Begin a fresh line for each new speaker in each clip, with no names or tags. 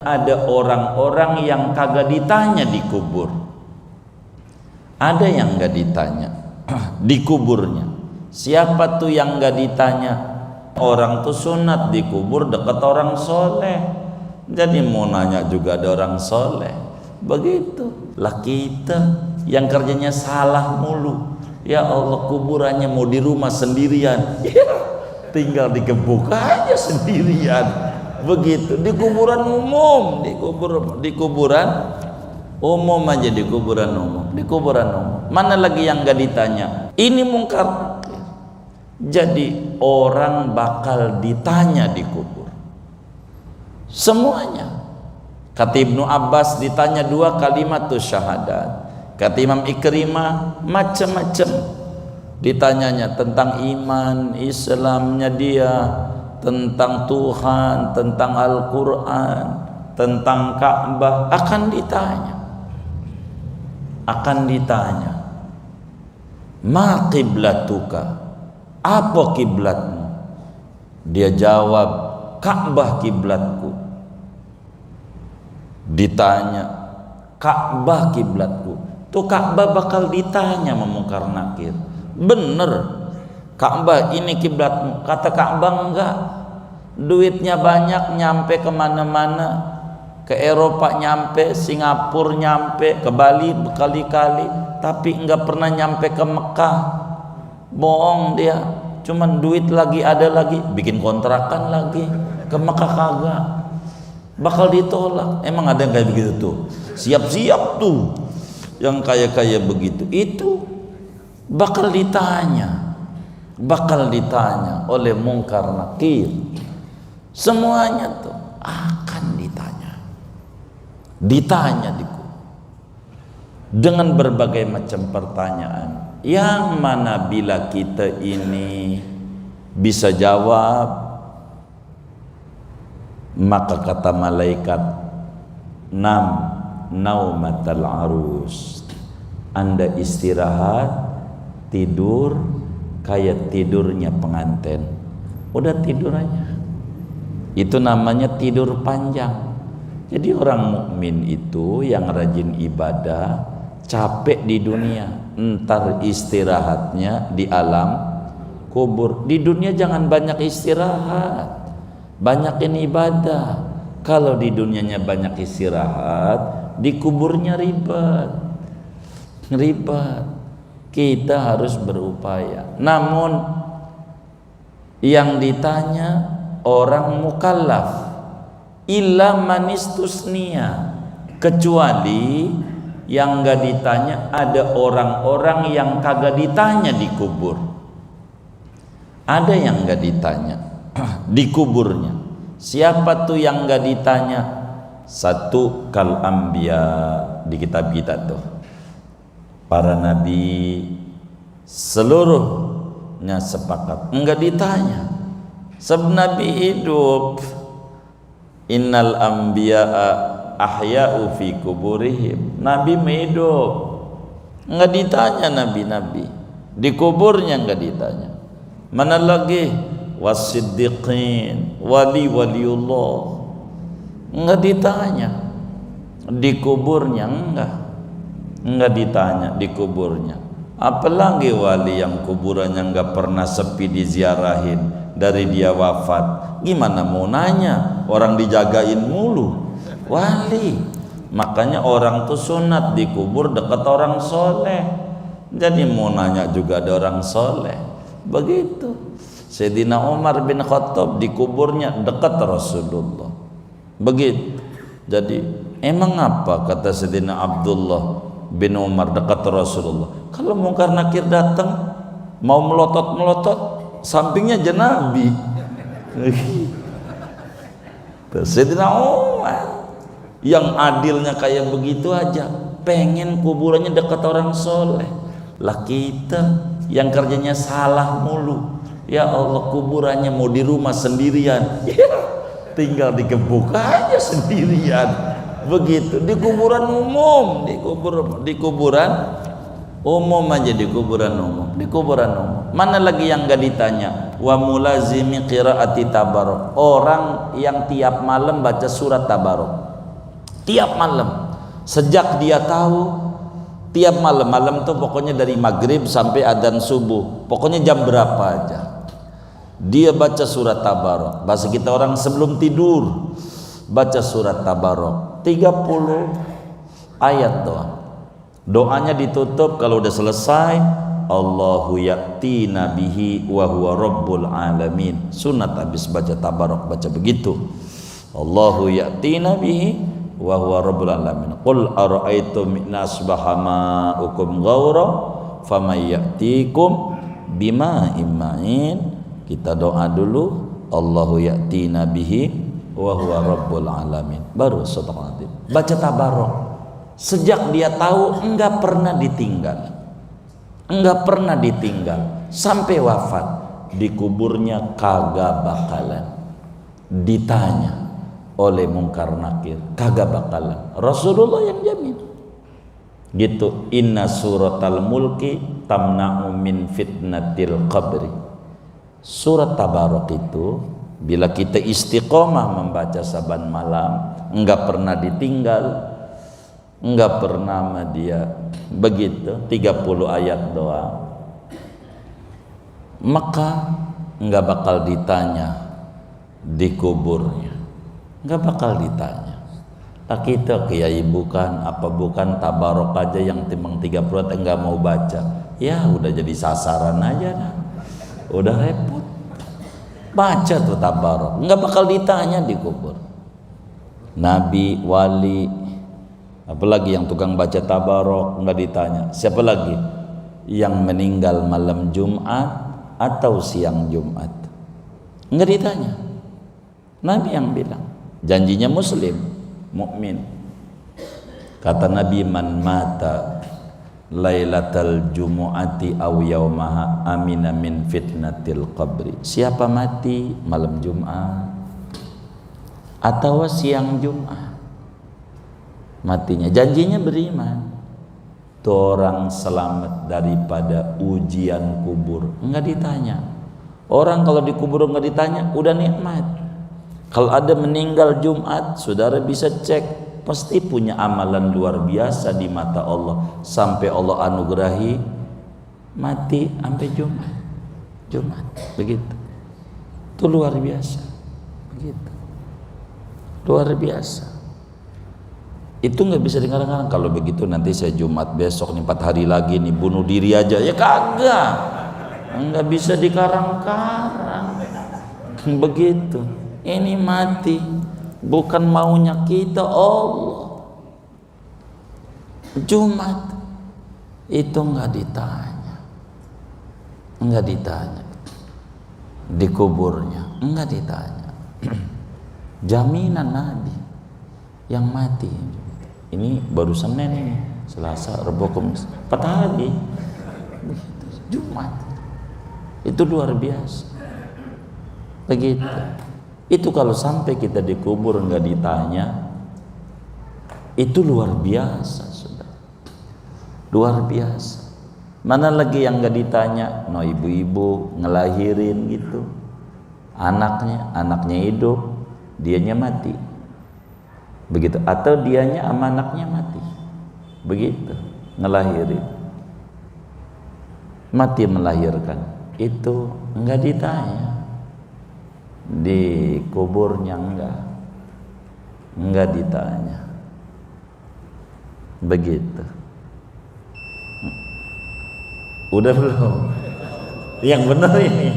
ada orang-orang yang kagak ditanya di kubur. Ada yang gak ditanya di kuburnya. Siapa tuh yang gak ditanya? Orang tuh sunat di kubur dekat orang soleh. Jadi mau nanya juga ada orang soleh. Begitu lah kita yang kerjanya salah mulu. Ya Allah, kuburannya mau di rumah sendirian, tinggal digebuk aja sendirian. Begitu di kuburan umum, di kuburan umum aja, di kuburan umum, di kuburan umum. Mana lagi yang gak ditanya? Ini mungkar. Jadi orang bakal ditanya di kubur semuanya. Kata Ibnu Abbas ditanya 2 kalimat tuh syahadat. Kata Imam Ikrimah macam-macam ditanyanya, tentang iman Islamnya dia, tentang Tuhan, tentang Al-Quran, tentang Ka'bah. Akan ditanya ma qiblatuka, apa kiblatmu? Dia jawab, Ka'bah kiblatku. Ditanya, Ka'bah kiblatku. Tuh Ka'bah bakal ditanya memungkar nakir. Bener Ka'bah ini kiblatmu? Kata Ka'bah enggak. Duitnya banyak, nyampe kemana-mana. Ke Eropa nyampe, Singapura nyampe, ke Bali berkali-kali, tapi enggak pernah nyampe ke Mekah. Bohong dia. Cuman duit lagi ada lagi, bikin kontrakan lagi ke Mekah kagak. Bakal ditolak. Emang ada yang kayak begitu tuh? Siap-siap tuh yang kaya-kaya begitu. Itu bakal ditanya oleh mungkar nakir. Semuanya tuh akan ditanya dengan berbagai macam pertanyaan, yang mana bila kita ini bisa jawab, maka kata malaikat, naumatal arus, Anda istirahat, tidur kayak tidurnya pengantin. Udah tidur aja. Itu namanya tidur panjang. Jadi orang mukmin itu yang rajin ibadah, capek di dunia, entar istirahatnya di alam kubur. Di dunia jangan banyak istirahat, banyakin ibadah. Kalau di dunianya banyak istirahat, di kuburnya ribet. Kita harus berupaya. Namun yang ditanya orang mukallaf, illa manistusnia, kecuali yang gak ditanya ada orang-orang yang kagak ditanya di kubur. Ada yang gak ditanya di kuburnya. Siapa tuh yang gak ditanya? Satu, kal anbiya, di kitab kita tuh para nabi seluruhnya sepakat enggak ditanya. Sebab nabi hidup, innal anbiya'a ahya'u fi kuburihim, nabi hidup, enggak ditanya nabi-nabi di kuburnya, enggak ditanya. Mana lagi wasiddiqin, waliullah, enggak ditanya di kuburnya, enggak ditanya di kuburnya. Apalagi wali yang kuburannya enggak pernah sepi diziarahin dari dia wafat, gimana mau nanya? Orang dijagain mulu wali. Makanya orang tuh sunat di kubur dekat orang soleh. Jadi mau nanya juga ada orang soleh. Begitu Sayyidina Umar bin Khattab di kuburnya dekat Rasulullah. Begitu. Jadi emang apa kata Sayyidina Abdullah bin Umar dekat Rasulullah? Kalau mungkar nakir datang mau melotot-melotot, sampingnya Nabi. Sayyidina Umar yang adilnya kayak begitu aja, pengen kuburannya dekat orang soleh. Lah kita yang kerjanya salah mulu. Ya Allah, kuburannya mau di rumah sendirian, tinggal digebuk aja sendirian. Begitu di kuburan umum, di kuburan umum aja, di kuburan umum. Mana lagi yang gak ditanya? Wa mulazimi qiraati tabarok, orang yang tiap malam baca surat tabarok. Tiap malam. Sejak dia tahu, tiap malam tuh pokoknya dari maghrib sampai adzan subuh, pokoknya jam berapa aja dia baca surat Tabarok. Bahasa kita orang sebelum tidur baca surat Tabarok 30 ayat doang. Doanya ditutup kalau udah selesai, Allahu ya'ti nabihi wa huwa rabbul alamin. Sunat habis baca Tabarok baca begitu, Allahu ya'ti nabihi wa huwa rabbul alamin. Qul ara'aitum in asbaha ma'ukum ghaura faman ya'tikum bima'in ma'in. Kita doa dulu, Allahu ya'ti nabihi wa huwa rabbul alamin, baru sadaqah. Baca Tabarok. Sejak dia tahu enggak pernah ditinggal sampai wafat. Di kuburnya kagak bakalan ditanya oleh mungkar nakir, kagak bakalan. Rasulullah yang jamin gitu. Inna suratal mulki tamna'u min fitnatil qabri. Surat Tabarok itu bila kita istiqomah membaca saban malam, enggak pernah ditinggal, enggak pernah sama dia begitu, 30 ayat doang, maka enggak bakal ditanya di kuburnya, enggak bakal ditanya. Tak kita kiai bukan, apa bukan, Tabarok aja yang timbang 30 enggak mau baca, ya udah jadi sasaran aja dah, udah repot. Baca tuh Tabarok, enggak bakal ditanya di kubur. Nabi, wali, apalagi yang tukang baca Tabarok enggak ditanya. Siapa lagi? Yang meninggal malam Jumat atau siang Jumat, enggak ditanya. Nabi yang bilang, janjinya muslim, mukmin. Kata Nabi, man mata lailatal jumu'ati aw yaumaha amina min fitnatil qabri. Siapa mati malam Jumat atau siang Jumat, matinya janjinya beriman, tuh orang selamat daripada ujian kubur. Enggak ditanya. Orang kalau di kubur enggak ditanya, udah nikmat. Kalau ada meninggal Jumat, saudara bisa cek, pasti punya amalan luar biasa di mata Allah, sampai Allah anugerahi mati sampai Jumat begitu. Itu luar biasa begitu, luar biasa. Itu nggak bisa dikarang-karang. Kalau begitu nanti saya Jumat besok nih 4 hari lagi nih bunuh diri aja, ya kagak, nggak bisa dikarang-karang begitu. Ini mati bukan maunya kita, Allah. Jumat itu enggak ditanya di kuburnya, enggak ditanya. Jaminan Nabi yang mati. Ini baru Senin ini, Selasa, Rabu, Kamis, 4 hari. Jumat itu luar biasa begitu. Itu kalau sampai kita dikubur nggak ditanya, itu luar biasa, sudah luar biasa. Mana lagi yang nggak ditanya? No, ibu-ibu ngelahirin gitu, anaknya hidup, dianya mati, begitu. Atau dianya sama anaknya mati, begitu, ngelahirin, mati melahirkan, itu nggak ditanya. Di kuburnya enggak ditanya begitu. Udah belum? Yang benar ini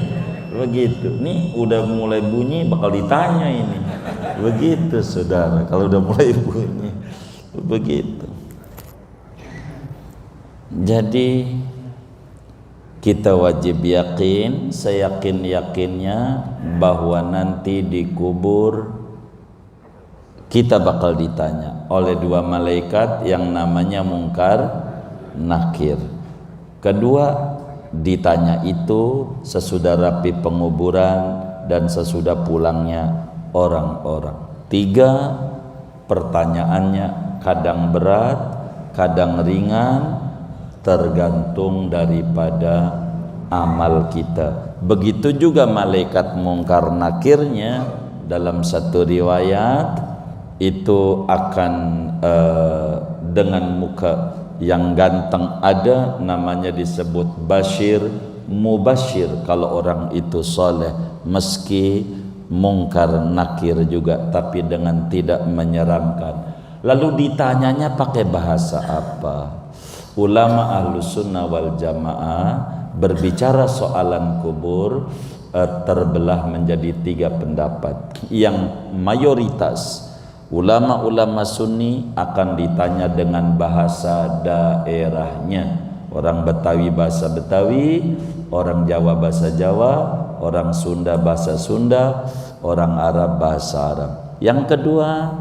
begitu. Nih udah mulai bunyi bakal ditanya ini begitu, saudara. Kalau udah mulai bunyi begitu. Jadi kita wajib yakin, seyakin-yakinnya bahwa nanti di kubur kita bakal ditanya oleh 2 malaikat yang namanya Mungkar Nakir. Kedua, ditanya itu sesudah rapi penguburan dan sesudah pulangnya orang-orang. 3, pertanyaannya kadang berat, kadang ringan, tergantung daripada amal kita. Begitu juga malaikat Mungkar Nakirnya. Dalam satu riwayat itu akan dengan muka yang ganteng, ada namanya disebut bashir mubashir kalau orang itu soleh, meski mungkar nakir juga tapi dengan tidak menyeramkan. Lalu ditanyanya pakai bahasa apa? Ulama Ahlus Sunnah wal Jamaah berbicara soalan kubur terbelah menjadi 3 pendapat. Yang mayoritas ulama-ulama Sunni akan ditanya dengan bahasa daerahnya. Orang Betawi bahasa Betawi, orang Jawa bahasa Jawa, orang Sunda bahasa Sunda, orang Arab bahasa Arab. Yang kedua,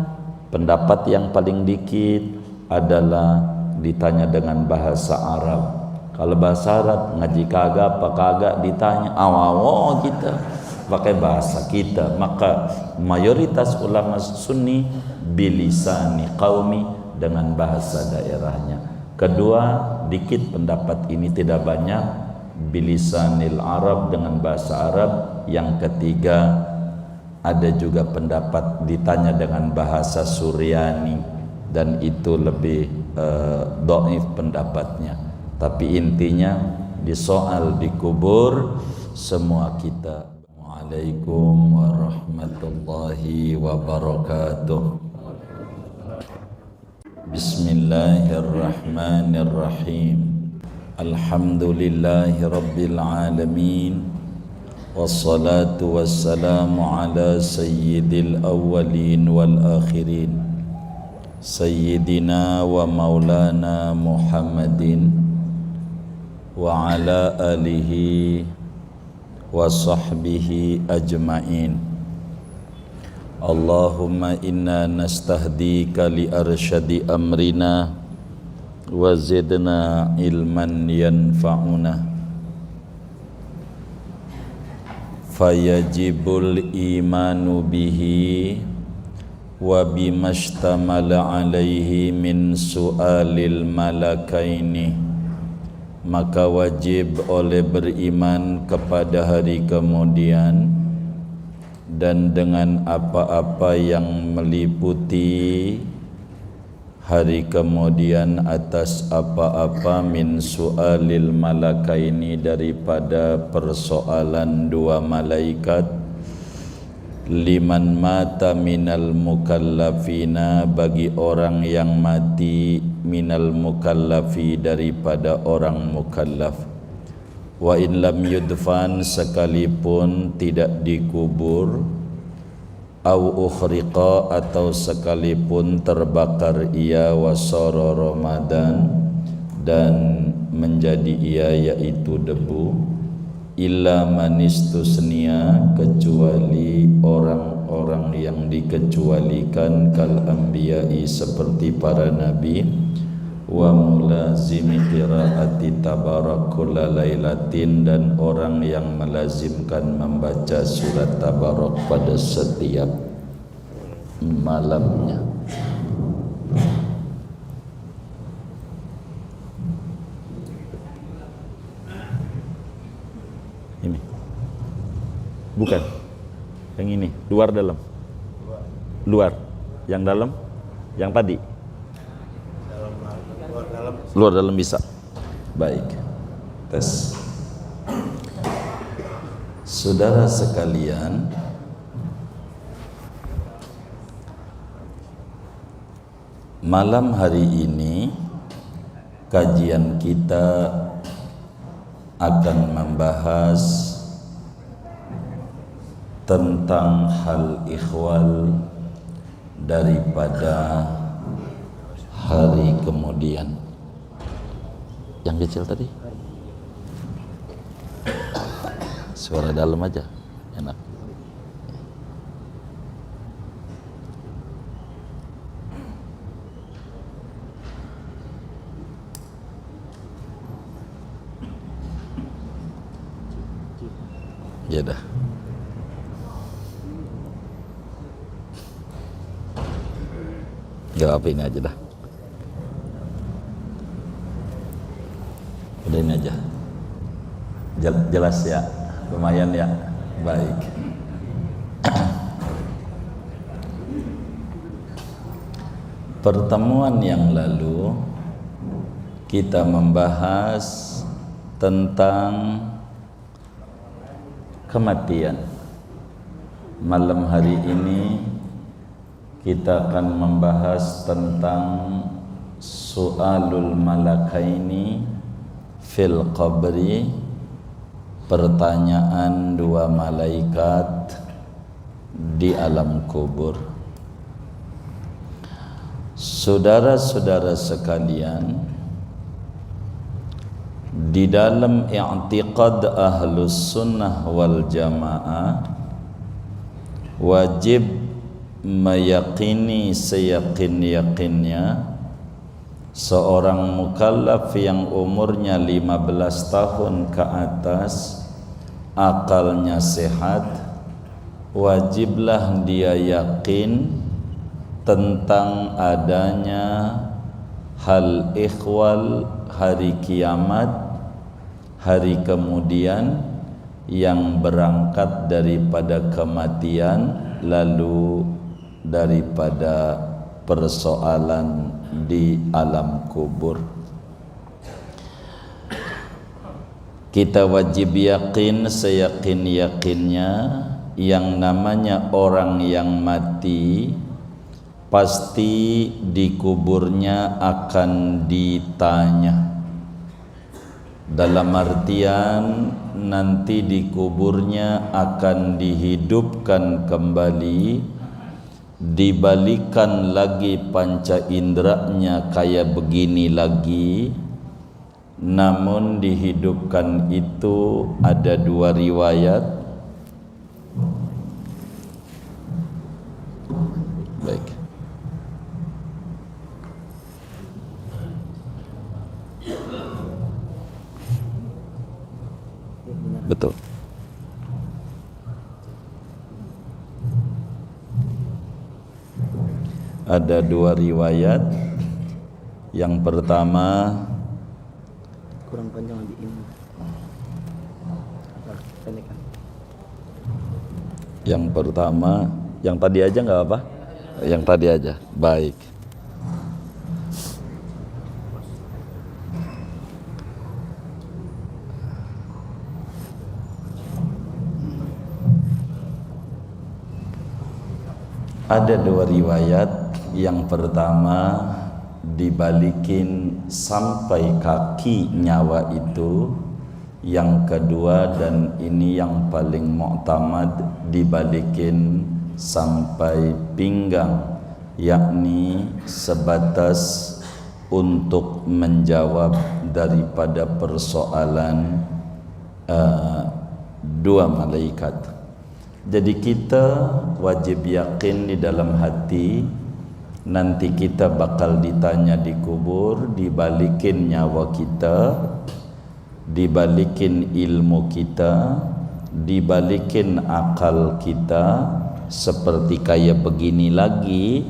pendapat yang paling dikit adalah ditanya dengan bahasa Arab. Kalau bahasa Arab ngaji kagak apa kagak ditanya awawo kita pakai bahasa kita. Maka mayoritas ulama Sunni bilisani qaumi, dengan bahasa daerahnya. Kedua, dikit pendapat ini tidak banyak, bilisanil Arab, dengan bahasa Arab. Yang ketiga, ada juga pendapat ditanya dengan bahasa Suryani, dan itu lebih dhaif pendapatnya. Tapi intinya di soal di kubur semua kita. Waalaikumsalam warahmatullahi wabarakatuh. Bismillahirrahmanirrahim. Alhamdulillahi rabbil alamin. Wassalatu wassalamu ala sayyidil awwalin wal akhirin, sayyidina wa maulana Muhammadin wa ala alihi wa sahbihi ajma'in. Allahumma inna nastahdika li arsyadi amrina wa zidna ilman yanfa'una. Fayajibul imanu bihi wa bimastamala alaihi min su'alil malakaini. Maka wajib oleh beriman kepada hari kemudian dan dengan apa-apa yang meliputi hari kemudian atas apa-apa min su'alil malakaini, daripada persoalan 2 malaikat, liman mata minal mukallafina, bagi orang yang mati, minal mukallafi, daripada orang mukallaf. Wa in lam yudfan, sekalipun tidak dikubur, au ukhriqa, atau sekalipun terbakar ia, wasara Ramadan, dan menjadi ia yaitu debu, illa manistusnia, kecuali orang-orang yang dikecualikan, kal anbiya'i, seperti para nabi, wa mulazimi qiraati tabarak kulla lailatin, dan orang yang melazimkan membaca surat tabarak pada setiap malamnya. Ini bukan yang ini, luar dalam, luar, yang dalam, yang tadi luar dalam bisa. Baik, tes. Saudara sekalian, malam hari ini kajian kita akan membahas tentang hal ikhwal daripada hari kemudian. Yang kecil tadi suara dalam aja enak. Ya dah. Gak apa, ini aja dah. Udah ini aja. Jelas ya, lumayan ya. Baik. Pertemuan yang lalu kita membahas tentang kematian. Malam hari ini kita akan membahas tentang su'alul malakaini fil qabri, pertanyaan dua malaikat di alam kubur. Saudara-saudara sekalian, di dalam i'tiqad ahlus sunnah wal jamaah wajib meyakini seyakin-yakinnya seorang mukallaf yang umurnya 15 tahun ke atas, akalnya sehat, wajiblah dia yakin tentang adanya hal ikhwal, hari kiamat, hari kemudian yang berangkat daripada kematian, lalu daripada persoalan di alam kubur. Kita wajib yakin seyakin-yakinnya yang namanya orang yang mati pasti di kuburnya akan ditanya. Dalam artian nanti di kuburnya akan dihidupkan kembali, dibalikan lagi panca inderanya kayak begini lagi. Namun dihidupkan itu ada dua riwayat. Baik. Betul. Ada dua riwayat. Yang pertama,
kurang panjang lagi ini.
Yang pertama, yang tadi aja nggak apa? Yang tadi aja. Baik. Ada dua riwayat. Yang pertama dibalikin sampai kaki nyawa itu. Yang kedua, dan ini yang paling mu'tamad, dibalikin sampai pinggang, yakni sebatas untuk menjawab daripada persoalan dua malaikat. Jadi kita wajib yakin di dalam hati nanti kita bakal ditanya di kubur, dibalikin nyawa kita, dibalikin ilmu kita, dibalikin akal kita, seperti kayak begini lagi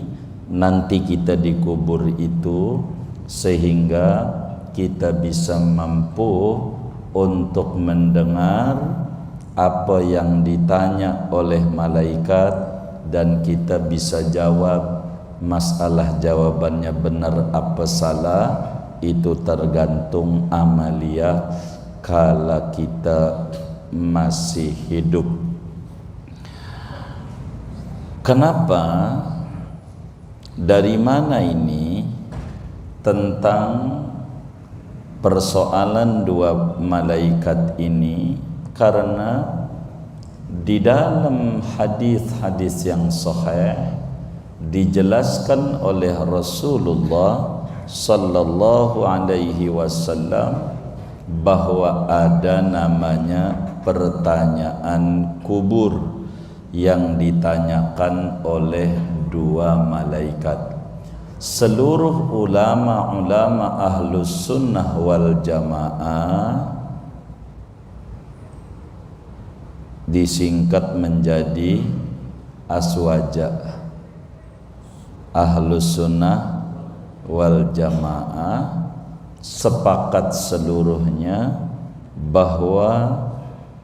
nanti kita dikubur itu, sehingga kita bisa mampu untuk mendengar apa yang ditanya oleh malaikat dan kita bisa jawab. Masalah jawabannya benar apa salah itu tergantung amalia kala kita masih hidup. Kenapa? Dari mana ini tentang persoalan dua malaikat ini? Karena di dalam hadis-hadis yang sahih dijelaskan oleh Rasulullah sallallahu alaihi wasallam bahwa ada namanya pertanyaan kubur yang ditanyakan oleh dua malaikat. Seluruh ulama-ulama ahlus sunnah wal jamaah disingkat menjadi aswaja. Ahlus sunnah wal jamaah sepakat seluruhnya bahwa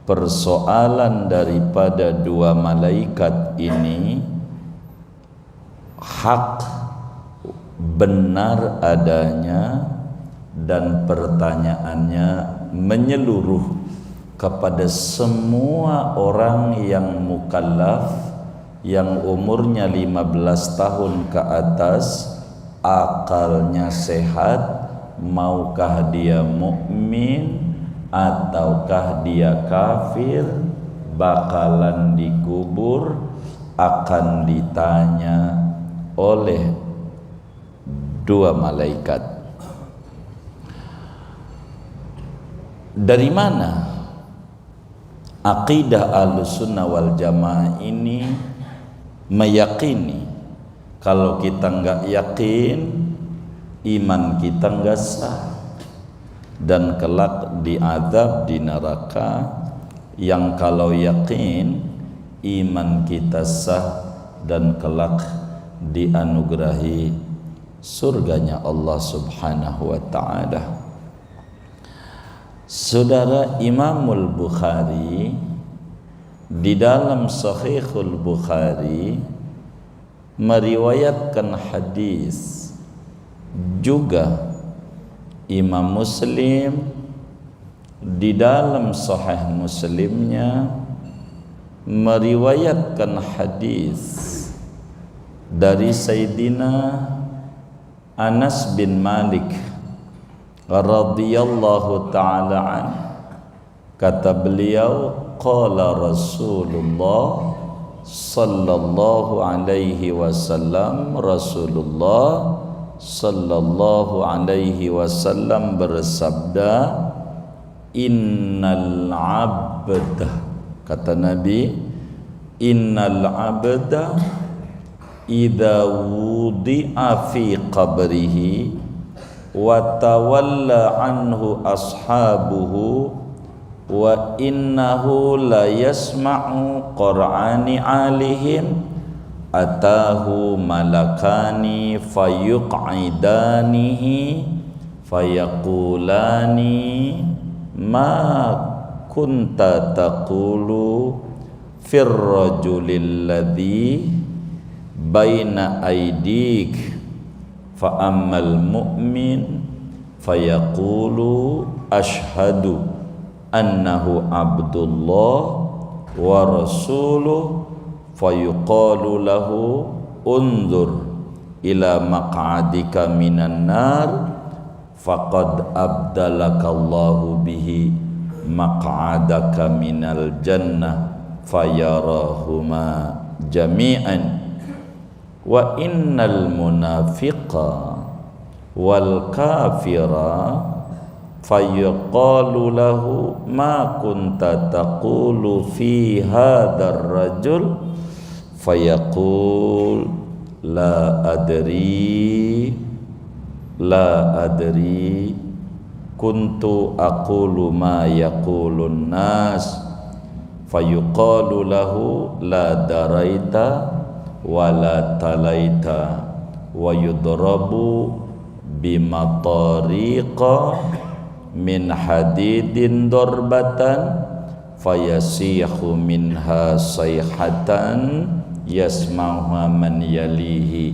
persoalan daripada dua malaikat ini hak benar adanya dan pertanyaannya menyeluruh kepada semua orang yang mukallaf, yang umurnya 15 tahun ke atas, akalnya sehat, maukah dia mukmin ataukah dia kafir, bakalan dikubur, akan ditanya oleh dua malaikat. Dari mana aqidah Ahlussunnah wal Jamaah ini meyakini kalau kita enggak yakin, iman kita enggak sah, dan kelak diazab di neraka, yang kalau yakin iman kita sah dan kelak dianugerahi surganya Allah Subhanahu wa ta'ala. Saudara, Imamul Bukhari di dalam Sahihul Bukhari meriwayatkan hadis, juga Imam Muslim di dalam Sahih Muslimnya meriwayatkan hadis dari Sayyidina Anas bin Malik radhiyallahu ta'ala an. Kata beliau, qala Rasulullah sallallahu alaihi wasallam, Rasulullah sallallahu alaihi wasallam bersabda, innal abda, kata Nabi, innal abda idza wudi'a fi qabrihi wa tawalla anhu ashabuhu wa innahu la yasma'u qur'ani alihim atahu malakani fayuq'idanihi fayaqulani ma kunta taqulu fir rajulil ladzi baina aidik fa ammal mu'min fayaqulu ashhadu annahu abdullah wa rasuluh fayuqalu lahu unzur ila maq'adika minan nar faqad abdalakallahu bihi maq'adaka minal jannah fayarahuma jami'an wa innal munafiqa wal kafira fayuqalu lahu ma kunta taqulu fi hadzal rajul fayaqul la adri kuntu aqulu ma yaqulun nas fayuqalu lahu la daraita wa la talaita wa yudrabu bimatariqa min hadidin darbatan fayasihu minha sayhatan yasma'uha man yalihi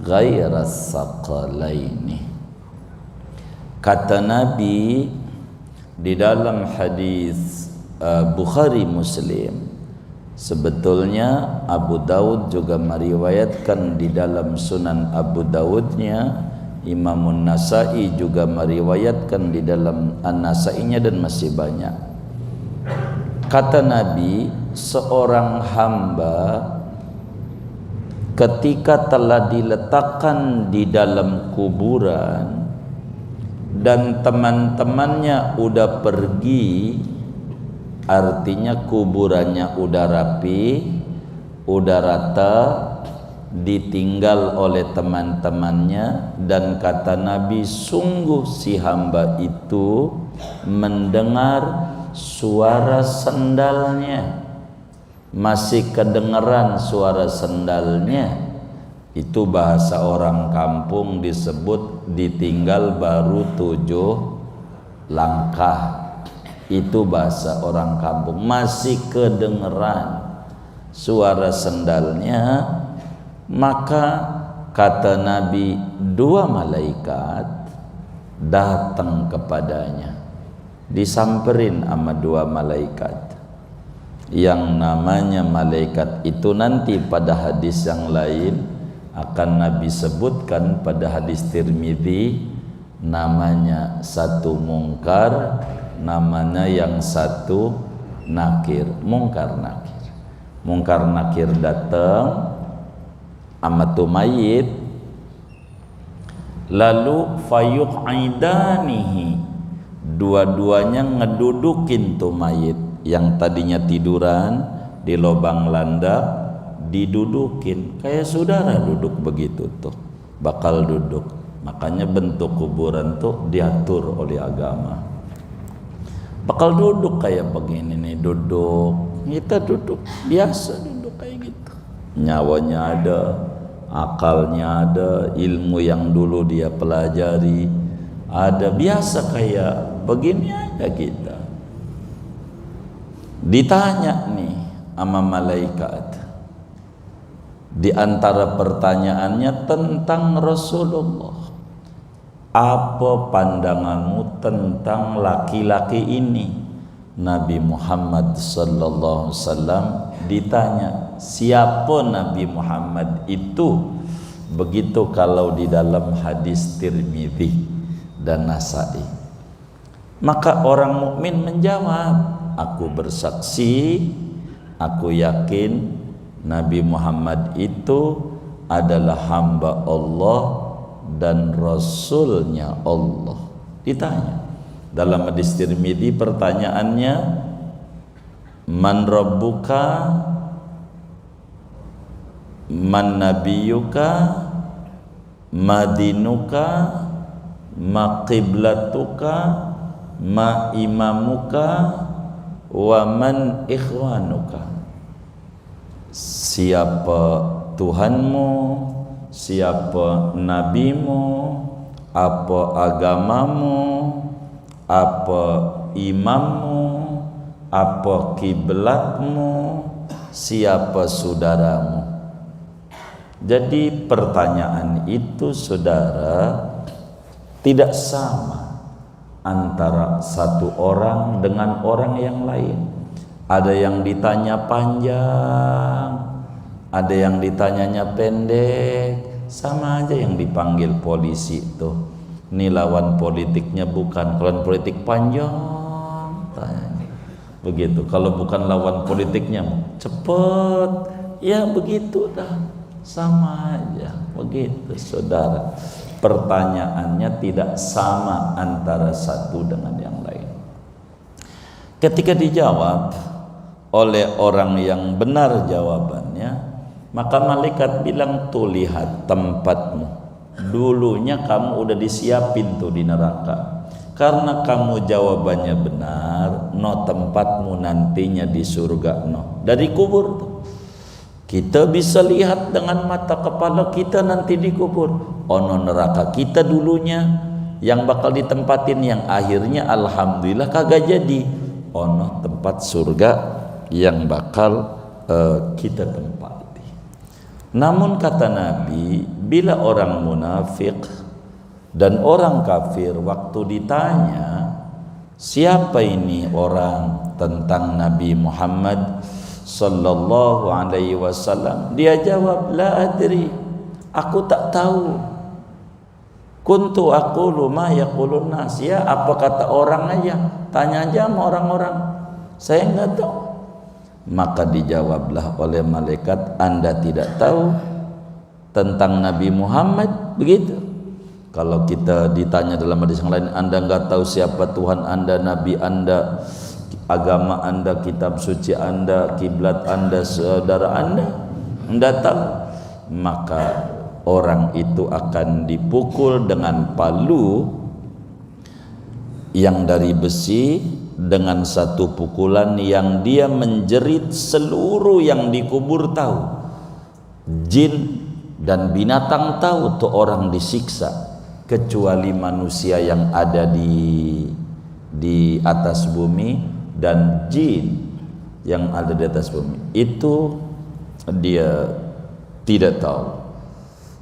ghairas saqalaini. Kata Nabi di dalam hadis Bukhari Muslim, sebetulnya Abu Daud juga meriwayatkan di dalam Sunan Abu Daudnya, Imamun Nasa'i juga meriwayatkan di dalam An-Nasa'inya, dan masih banyak. Kata Nabi, seorang hamba ketika telah diletakkan di dalam kuburan dan teman-temannya udah pergi, artinya kuburannya udah rapi, udah rata, ditinggal oleh teman-temannya, dan kata Nabi, sungguh si hamba itu mendengar suara sendalnya, masih kedengeran suara sendalnya. Itu bahasa orang kampung disebut ditinggal baru 7 langkah. Itu bahasa orang kampung, masih kedengeran suara sendalnya. Maka kata Nabi, 2 malaikat datang kepadanya, disamperin sama 2 malaikat. Yang namanya malaikat itu nanti pada hadis yang lain akan Nabi sebutkan pada hadis Tirmidzi, namanya satu mungkar, namanya yang satu nakir. Mungkar nakir datang amatu mayit, lalu fayuq'idanihi, dua-duanya ngedudukin tuh mayit yang tadinya tiduran di lubang landak, didudukin kayak saudara duduk begitu tuh, bakal duduk. Makanya bentuk kuburan tuh diatur oleh agama, bakal duduk kayak begini nih, duduk, kita duduk biasa, duduk kayak gitu. Nyawanya ada, akalnya ada, ilmu yang dulu dia pelajari ada, biasa kayak begini aja kita. Ditanya nih sama malaikat, di antara pertanyaannya tentang Rasulullah, apa pandanganmu tentang laki-laki ini? Nabi Muhammad sallallahu alaihi wasallam ditanya, siapa Nabi Muhammad itu? Begitu kalau di dalam hadis Tirmidzi dan Nasai. Maka orang mukmin menjawab, aku bersaksi, aku yakin Nabi Muhammad itu adalah hamba Allah dan Rasulnya Allah. Ditanya dalam hadis Tirmidzi, pertanyaannya, man rabbuka, man nabiyuka, ma dinuka, ma qiblatuka, ma imamuka, wa man ikhwanuka. Siapa Tuhanmu, siapa nabimu, apa agamamu, apa imammu, apa kiblatmu, siapa saudaramu. Jadi pertanyaan itu, saudara, tidak sama antara satu orang dengan orang yang lain. Ada yang ditanya panjang, ada yang ditanyanya pendek, sama aja yang dipanggil polisi tuh. Ini lawan politiknya bukan, lawan politik panjang tanya. Begitu. Kalau bukan lawan politiknya cepet, ya begitu dah. Sama aja begitu, saudara. Pertanyaannya tidak sama antara satu dengan yang lain. Ketika dijawab oleh orang yang benar jawabannya, maka malaikat bilang, tuh lihat tempatmu, dulunya kamu udah disiapin tuh di neraka. Karena kamu jawabannya benar, no tempatmu nantinya di surga, no. Dari kubur tuh kita bisa lihat dengan mata kepala kita nanti di kubur. Ono neraka kita dulunya yang bakal ditempatin, yang akhirnya alhamdulillah kagak jadi. Ono tempat surga yang bakal kita tempati. Namun kata Nabi, bila orang munafik dan orang kafir waktu ditanya siapa ini orang tentang Nabi Muhammad sallallahu alaihi wasallam, dia jawab, la adri, aku tak tahu. Kuntu aqulu ma yaqulun nas, ya apa kata orang aja, tanya aja sama orang-orang, saya enggak tahu. Maka dijawablah oleh malaikat, Anda tidak tahu tentang Nabi Muhammad, begitu. Kalau kita ditanya dalam hadis yang lain, Anda enggak tahu siapa Tuhan Anda, Nabi Anda, agama Anda, kitab suci Anda, kiblat Anda, saudara Anda tahu, maka orang itu akan dipukul dengan palu yang dari besi, dengan satu pukulan yang dia menjerit seluruh yang dikubur tahu. Jin dan binatang tahu tuh orang disiksa, kecuali manusia yang ada di atas bumi dan jin yang ada di atas bumi, itu dia tidak tahu.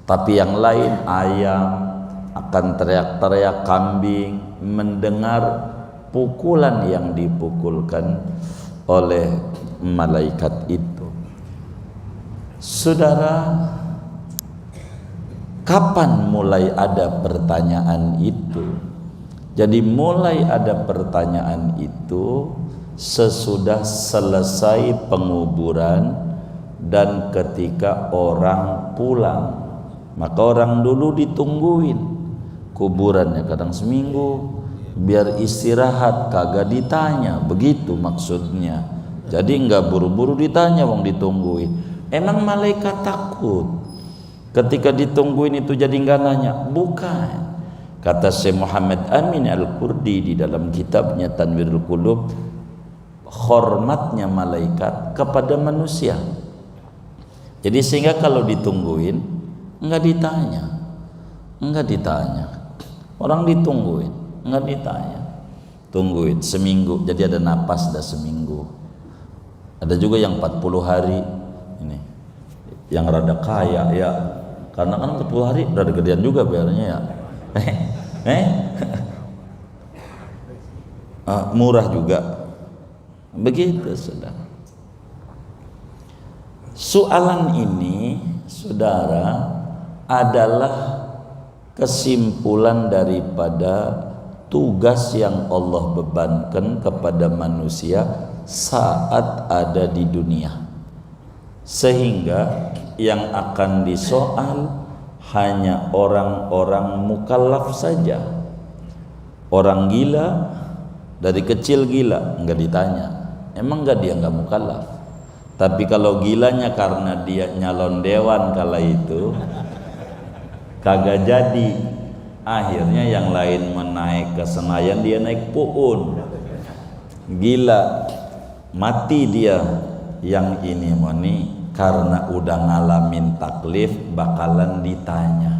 Tapi yang lain ayam akan teriak-teriak, kambing mendengar pukulan yang dipukulkan oleh malaikat itu. Saudara, kapan mulai ada pertanyaan itu? Jadi mulai ada pertanyaan itu sesudah selesai penguburan dan ketika orang pulang. Maka orang dulu ditungguin kuburannya kadang seminggu biar istirahat, kagak ditanya, begitu maksudnya. Jadi enggak buru-buru ditanya, wong ditungguin. Emang malaikat takut ketika ditungguin itu jadi enggak nanya? Bukan. Kata Syekh Muhammad Amin Al-Qurdi di dalam kitabnya Tanwirul Qulub, hormatnya malaikat kepada manusia. Jadi sehingga kalau ditungguin enggak ditanya. Orang ditungguin enggak ditanya, tungguin seminggu, jadi ada napas dah seminggu. Ada juga yang 40 hari ini, yang rada kaya ya, karena kan 40 hari rada gedean juga bayarnya ya. Murah juga, begitu saudara. Soalan ini saudara adalah kesimpulan daripada tugas yang Allah bebankan kepada manusia saat ada di dunia, sehingga yang akan disoal hanya orang-orang mukallaf saja. Orang gila dari kecil gila enggak ditanya, emang enggak dia enggak mukallaf. Tapi kalau gilanya karena dia nyalon dewan kala itu kagak jadi, akhirnya yang lain menaik ke Senayan, dia naik Puun. Gila, mati dia. Yang ini moni karena udah ngalamin taklif bakalan ditanya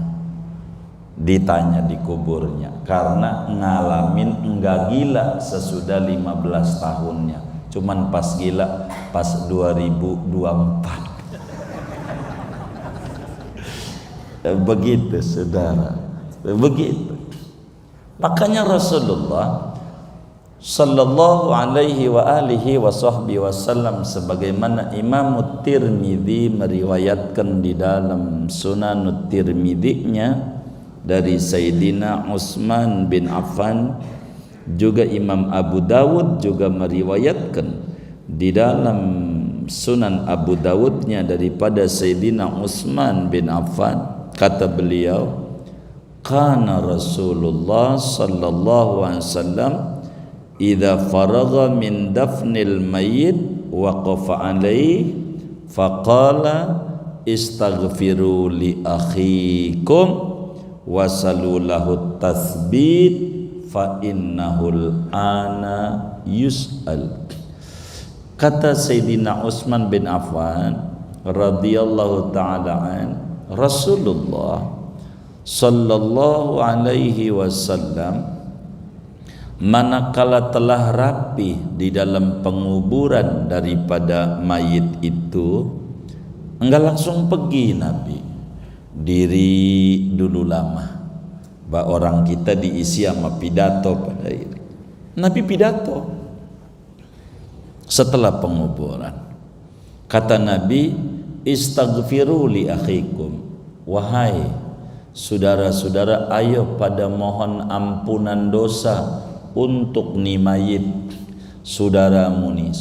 di kuburnya, karena ngalamin enggak gila sesudah 15 tahunnya, cuman pas gila pas 2024. Begitu saudara, begitu. Makanya Rasulullah sallallahu alaihi wa alihi wa sahbihi wasallam, sebagaimana Imam Tirmidzi meriwayatkan di dalam Sunan Tirmidzi-nya dari Sayyidina Utsman bin Affan, juga Imam Abu Dawud juga meriwayatkan di dalam Sunan Abu Dawud-nya daripada Sayyidina Utsman bin Affan. Kata beliau, kana Rasulullah sallallahu alaihi wasallam idza faragha min dafnil mayyit waqafa alaihi faqala istaghfiru li akhikum wasalu lahu tathbit fa innahul ana yus'al. Kata Sayyidina Utsman bin Affan radhiyallahu ta'ala an, Rasulullah sallallahu alaihi wasallam manakala telah rapi di dalam penguburan daripada mayit itu, enggak langsung pergi Nabi, diri dulu lama. Orang kita diisi sama pidato pada ini. Nabi pidato setelah penguburan. Kata Nabi, istaghfiru li akhikum, wahai saudara-saudara, ayo pada mohon ampunan dosa untuk ni mayit saudaramu nih,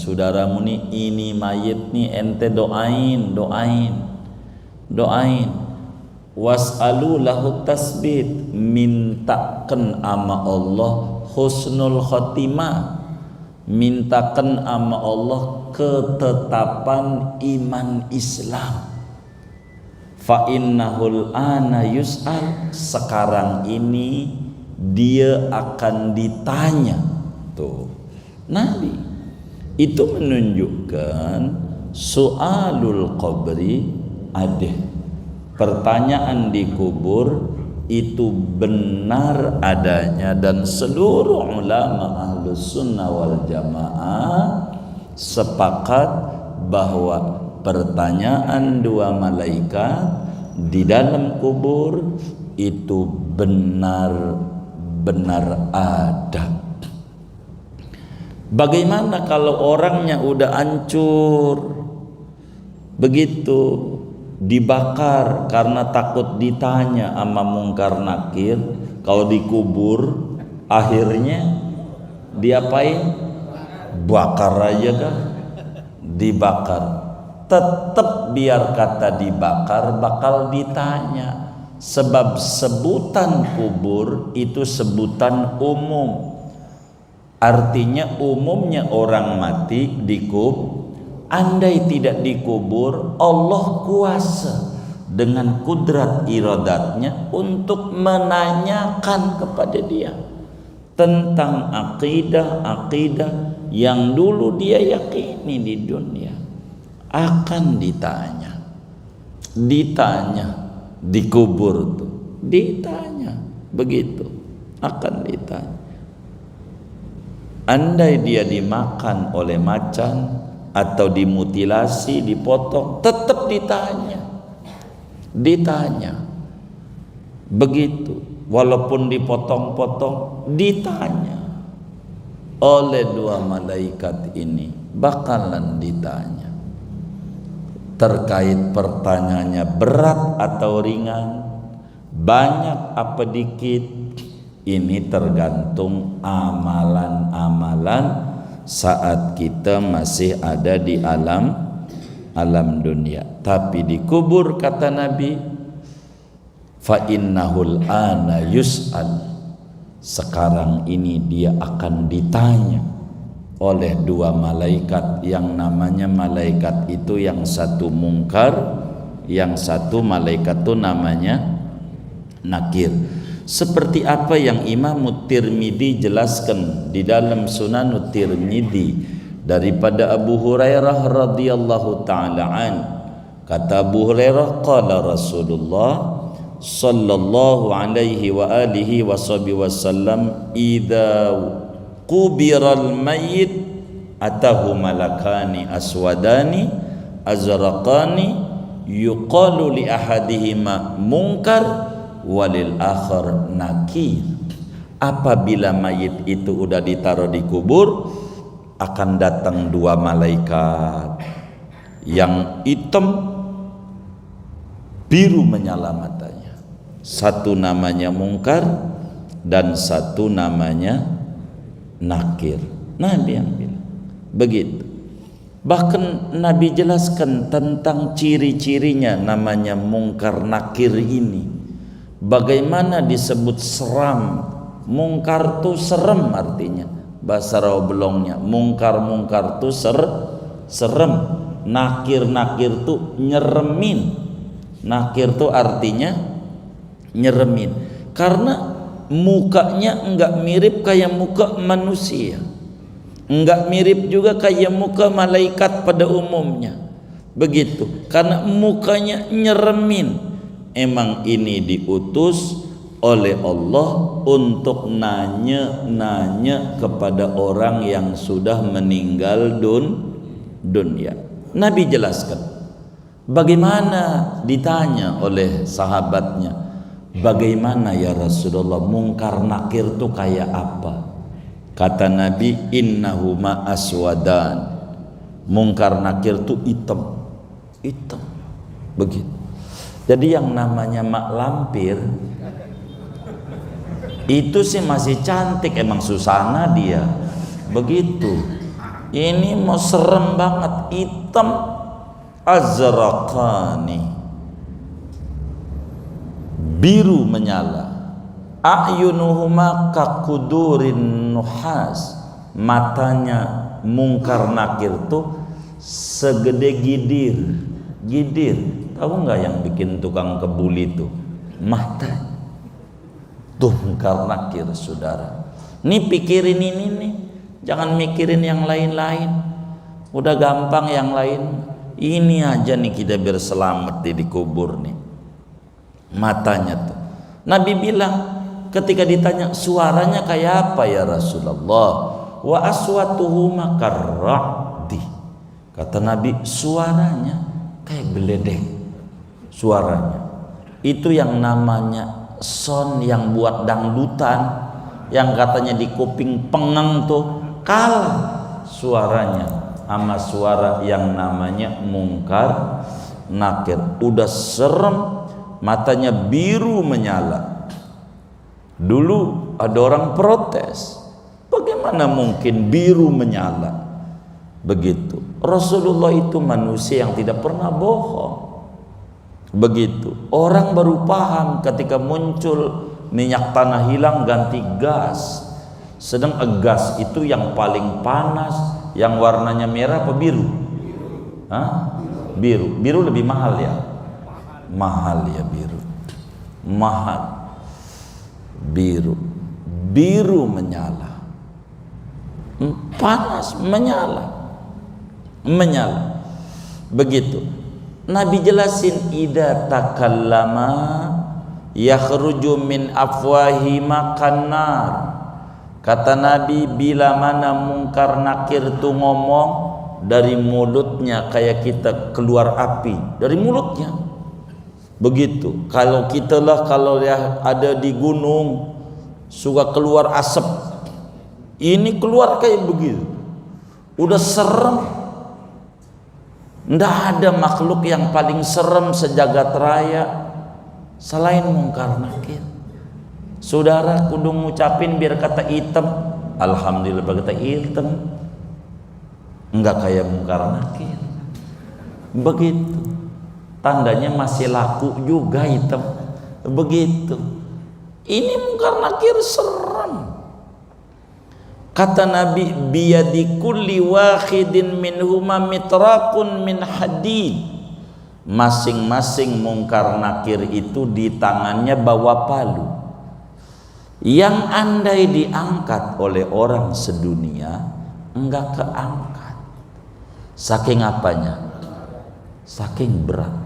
ini mayit nih, ente doain, was'alu lahu tasbit, mintakan ama Allah husnul khotimah, mintakan ama Allah ketetapan iman Islam. Fa innahul ana yus'al, sekarang ini dia akan ditanya. Tuh, Nabi itu menunjukkan soalul qabri ada, pertanyaan di kubur itu benar adanya, dan seluruh ulama ahlus sunnah wal jamaah sepakat bahwa pertanyaan dua malaikat di dalam kubur itu benar-benar ada. Bagaimana kalau orangnya udah hancur begitu, dibakar karena takut ditanya sama mungkar nakir? Kalau dikubur akhirnya diapain? Bakar aja kan? Dibakar. Tetap biar kata dibakar bakal ditanya, sebab sebutan kubur itu sebutan umum. Artinya umumnya orang mati dikubur. Andai tidak dikubur, Allah kuasa dengan kudrat iradatnya untuk menanyakan kepada dia tentang akidah yang dulu dia yakini di dunia. Akan ditanya dikubur tuh, ditanya begitu, akan ditanya. Andai dia dimakan oleh macan atau dimutilasi, dipotong, tetap ditanya begitu, walaupun dipotong-potong ditanya oleh dua malaikat ini, bakalan ditanya terkait pertanyaannya berat atau ringan, banyak apa dikit. Ini tergantung amalan-amalan saat kita masih ada di alam dunia. Tapi dikubur, kata Nabi, fa innahul ana yus'al, sekarang ini dia akan ditanya oleh dua malaikat, yang namanya malaikat itu yang satu mungkar, yang satu malaikat itu namanya nakir. Seperti apa yang Imam Tirmidzi jelaskan di dalam Sunan Tirmidzi daripada Abu Hurairah radhiyallahu taala an. Kata Abu Hurairah, qala Rasulullah sallallahu alaihi wa alihi wasallam, idza qubiral mayyit atahu malakani aswadani azraqani yuqalu li ahadihima munkar walil akhar nakir. Apabila mayit itu udah ditaruh di kubur, akan datang dua malaikat yang hitam biru menyala matanya. Satu namanya mungkar dan satu namanya nakir. Nabi yang bilang begitu. Bahkan Nabi jelaskan tentang ciri-cirinya namanya mungkar nakir ini. Bagaimana disebut seram? Mungkar tu serem artinya, bahasa rawa belongnya. Mungkar tu serem. Nakir tu nyeremin. Nakir tu artinya nyeremin, karena mukanya enggak mirip kayak muka manusia, enggak mirip juga kayak muka malaikat pada umumnya. Begitu, karena mukanya nyeremin. Emang ini diutus oleh Allah untuk nanya kepada orang yang sudah meninggal dunia. Nabi jelaskan bagaimana, ditanya oleh sahabatnya, bagaimana ya Rasulullah mungkar nakir itu kayak apa? Kata Nabi, innahuma aswadan, mungkar nakir itu hitam begitu. Jadi yang namanya mak lampir itu sih masih cantik, emang Susana dia begitu. Ini mau serem banget, hitam azraqani, biru menyala. A'yunuhuma kakudurin nuhas, matanya mungkar nakir tuh segede gidir. Tahu nggak yang bikin tukang kebuli tuh? Mata tuh mungkar nakir, saudara. Nih pikirin ini nih, jangan mikirin yang lain-lain. Udah gampang yang lain. Ini aja nih kita biar selamat di kubur nih. Matanya tuh. Nabi bilang ketika ditanya suaranya kayak apa ya Rasulullah? Wa aswatuhu makarra'di. Kata Nabi, suaranya kayak beledek. Suaranya Itu yang namanya son yang buat dangdutan, yang katanya di kuping pengeng tuh, kalah suaranya sama suara yang namanya mungkar nakir. Udah serem, matanya biru menyala. Dulu ada orang protes, bagaimana mungkin biru menyala begitu? Rasulullah itu manusia yang tidak pernah bohong. Begitu orang baru paham ketika muncul minyak tanah hilang ganti gas. Sedang gas itu yang paling panas, yang warnanya merah apa biru? Hah? Biru. Biru lebih mahal ya? Mahal ya biru. Mahal. Biru. Biru menyala. Panas menyala. Menyala. Begitu. Nabi jelasin idza takallama yakhruju min afwahima kannar. Kata Nabi, bila mana mungkar nakir tu ngomong, dari mulutnya kayak kita keluar api dari mulutnya. Begitu. Kalau kita lah, kalau ya ada di gunung suka keluar asap, ini keluar kayak begitu. Udah serem. Nggak ada makhluk yang paling serem sejagat raya selain mungkar nakir. Saudara kudu ngucapin biar kata hitam, alhamdulillah kata hitam, enggak kayak mungkar nakir. Begitu. Tandanya masih laku juga hitam. Begitu. Ini mungkar nakir serem. Kata Nabi, biyadi kulli wahidin minhuma mitraqun min hadid. Masing-masing mungkar nakir itu di tangannya bawa palu. Yang andai diangkat oleh orang sedunia, enggak keangkat. Saking apanya? Saking berat.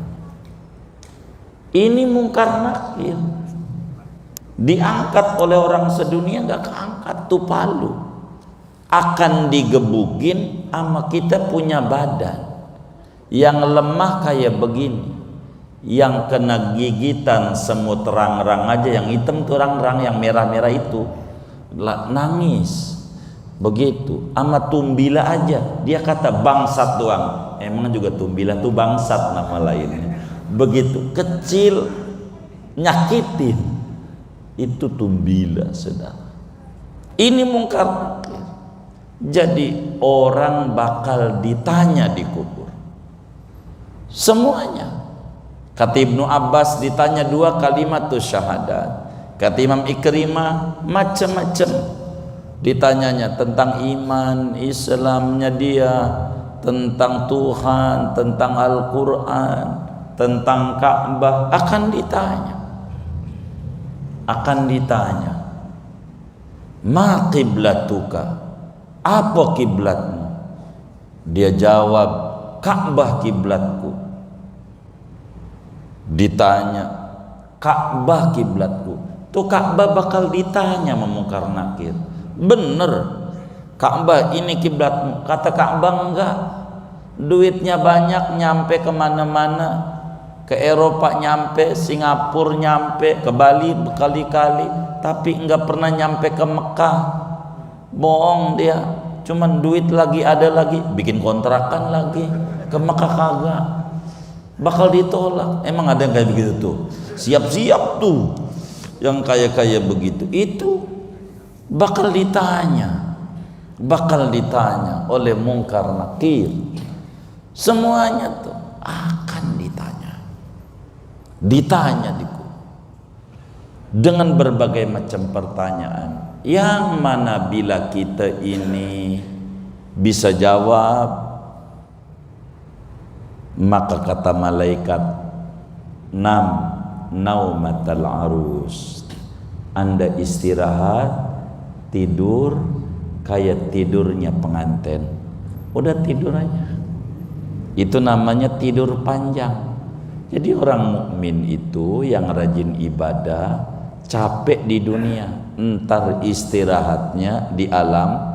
Ini mungkar nakir. Diangkat oleh orang sedunia, enggak keangkat tuh palu. Akan digebukin sama kita punya badan yang lemah kayak begini, yang kena gigitan semut rang-rang aja, yang hitam tuh rang-rang, yang merah-merah itu nangis. Begitu. Sama tumbila aja dia kata bangsat doang, emang juga tumbila tuh bangsat nama lainnya. Begitu kecil nyakitin, itu tumbila. Saudara, ini mungkar nakir. Jadi orang bakal ditanya di kubur semuanya. Kata Ibnu Abbas ditanya 2 kalimat tuh syahadat. Kata Imam Ikrimah macam-macam ditanyanya, tentang iman Islamnya dia, tentang Tuhan, tentang Al-Quran, tentang Ka'bah. Akan ditanya ma qiblatuka, apa kiblatmu? Dia jawab, Ka'bah kiblatku. Ditanya, Ka'bah kiblatku. Tuh Ka'bah bakal ditanya memungkar nakir. Bener, Ka'bah ini kiblatmu? Kata Ka'bah enggak. Duitnya banyak, nyampe kemana-mana. Ke Eropa nyampe, Singapura nyampe, ke Bali berkali-kali, tapi enggak pernah nyampe ke Mekah. Bohong dia, cuman duit lagi ada lagi, bikin kontrakan lagi, ke Mekah kagak, bakal ditolak. Emang ada yang kayak begitu tuh? Siap-siap tuh yang kaya-kaya begitu, itu bakal ditanya oleh mungkar nakir. Semuanya tuh akan ditanya dengan berbagai macam pertanyaan. Yang mana bila kita ini bisa jawab, maka kata malaikat, naumatal arus, Anda istirahat, tidur kayak tidurnya pengantin. Udah tidur aja. Itu namanya tidur panjang. Jadi orang mukmin itu yang rajin ibadah, capek di dunia, entar istirahatnya di alam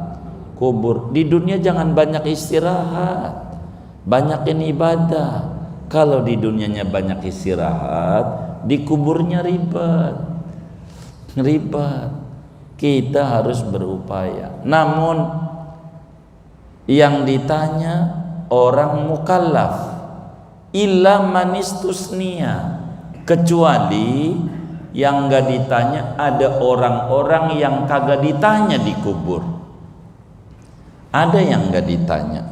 kubur. Di dunia jangan banyak istirahat, banyakin ibadah. Kalau di dunianya banyak istirahat, dikuburnya ribet. Kita harus berupaya. Namun yang ditanya orang mukallaf, illa manistusnia, kecuali yang gak ditanya ada orang-orang yang kagak ditanya di kubur. Ada yang gak ditanya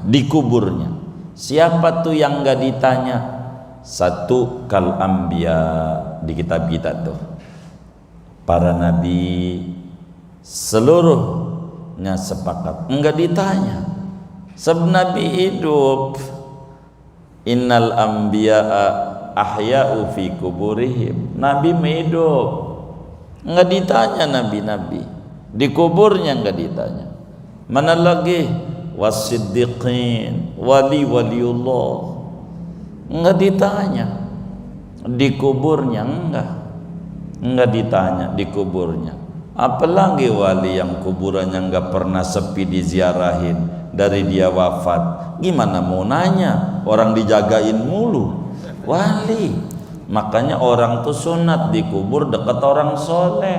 di kuburnya. Siapa tuh yang gak ditanya? Satu, kal anbiya, di kitab kita tuh para nabi seluruhnya sepakat enggak ditanya. Sebab nabi hidup, innal anbiya'a ahya'u fi kuburihim, nabi hidup, enggak ditanya nabi-nabi di kuburnya, enggak ditanya. Mana lagi wasiddiqin, waliullah, enggak ditanya di kuburnya, enggak ditanya di kuburnya. Apalagi wali yang kuburannya enggak pernah sepi diziarahin dari dia wafat, gimana mau nanya? Orang dijagain mulu wali. Makanya orang tuh sunat dikubur dekat orang soleh.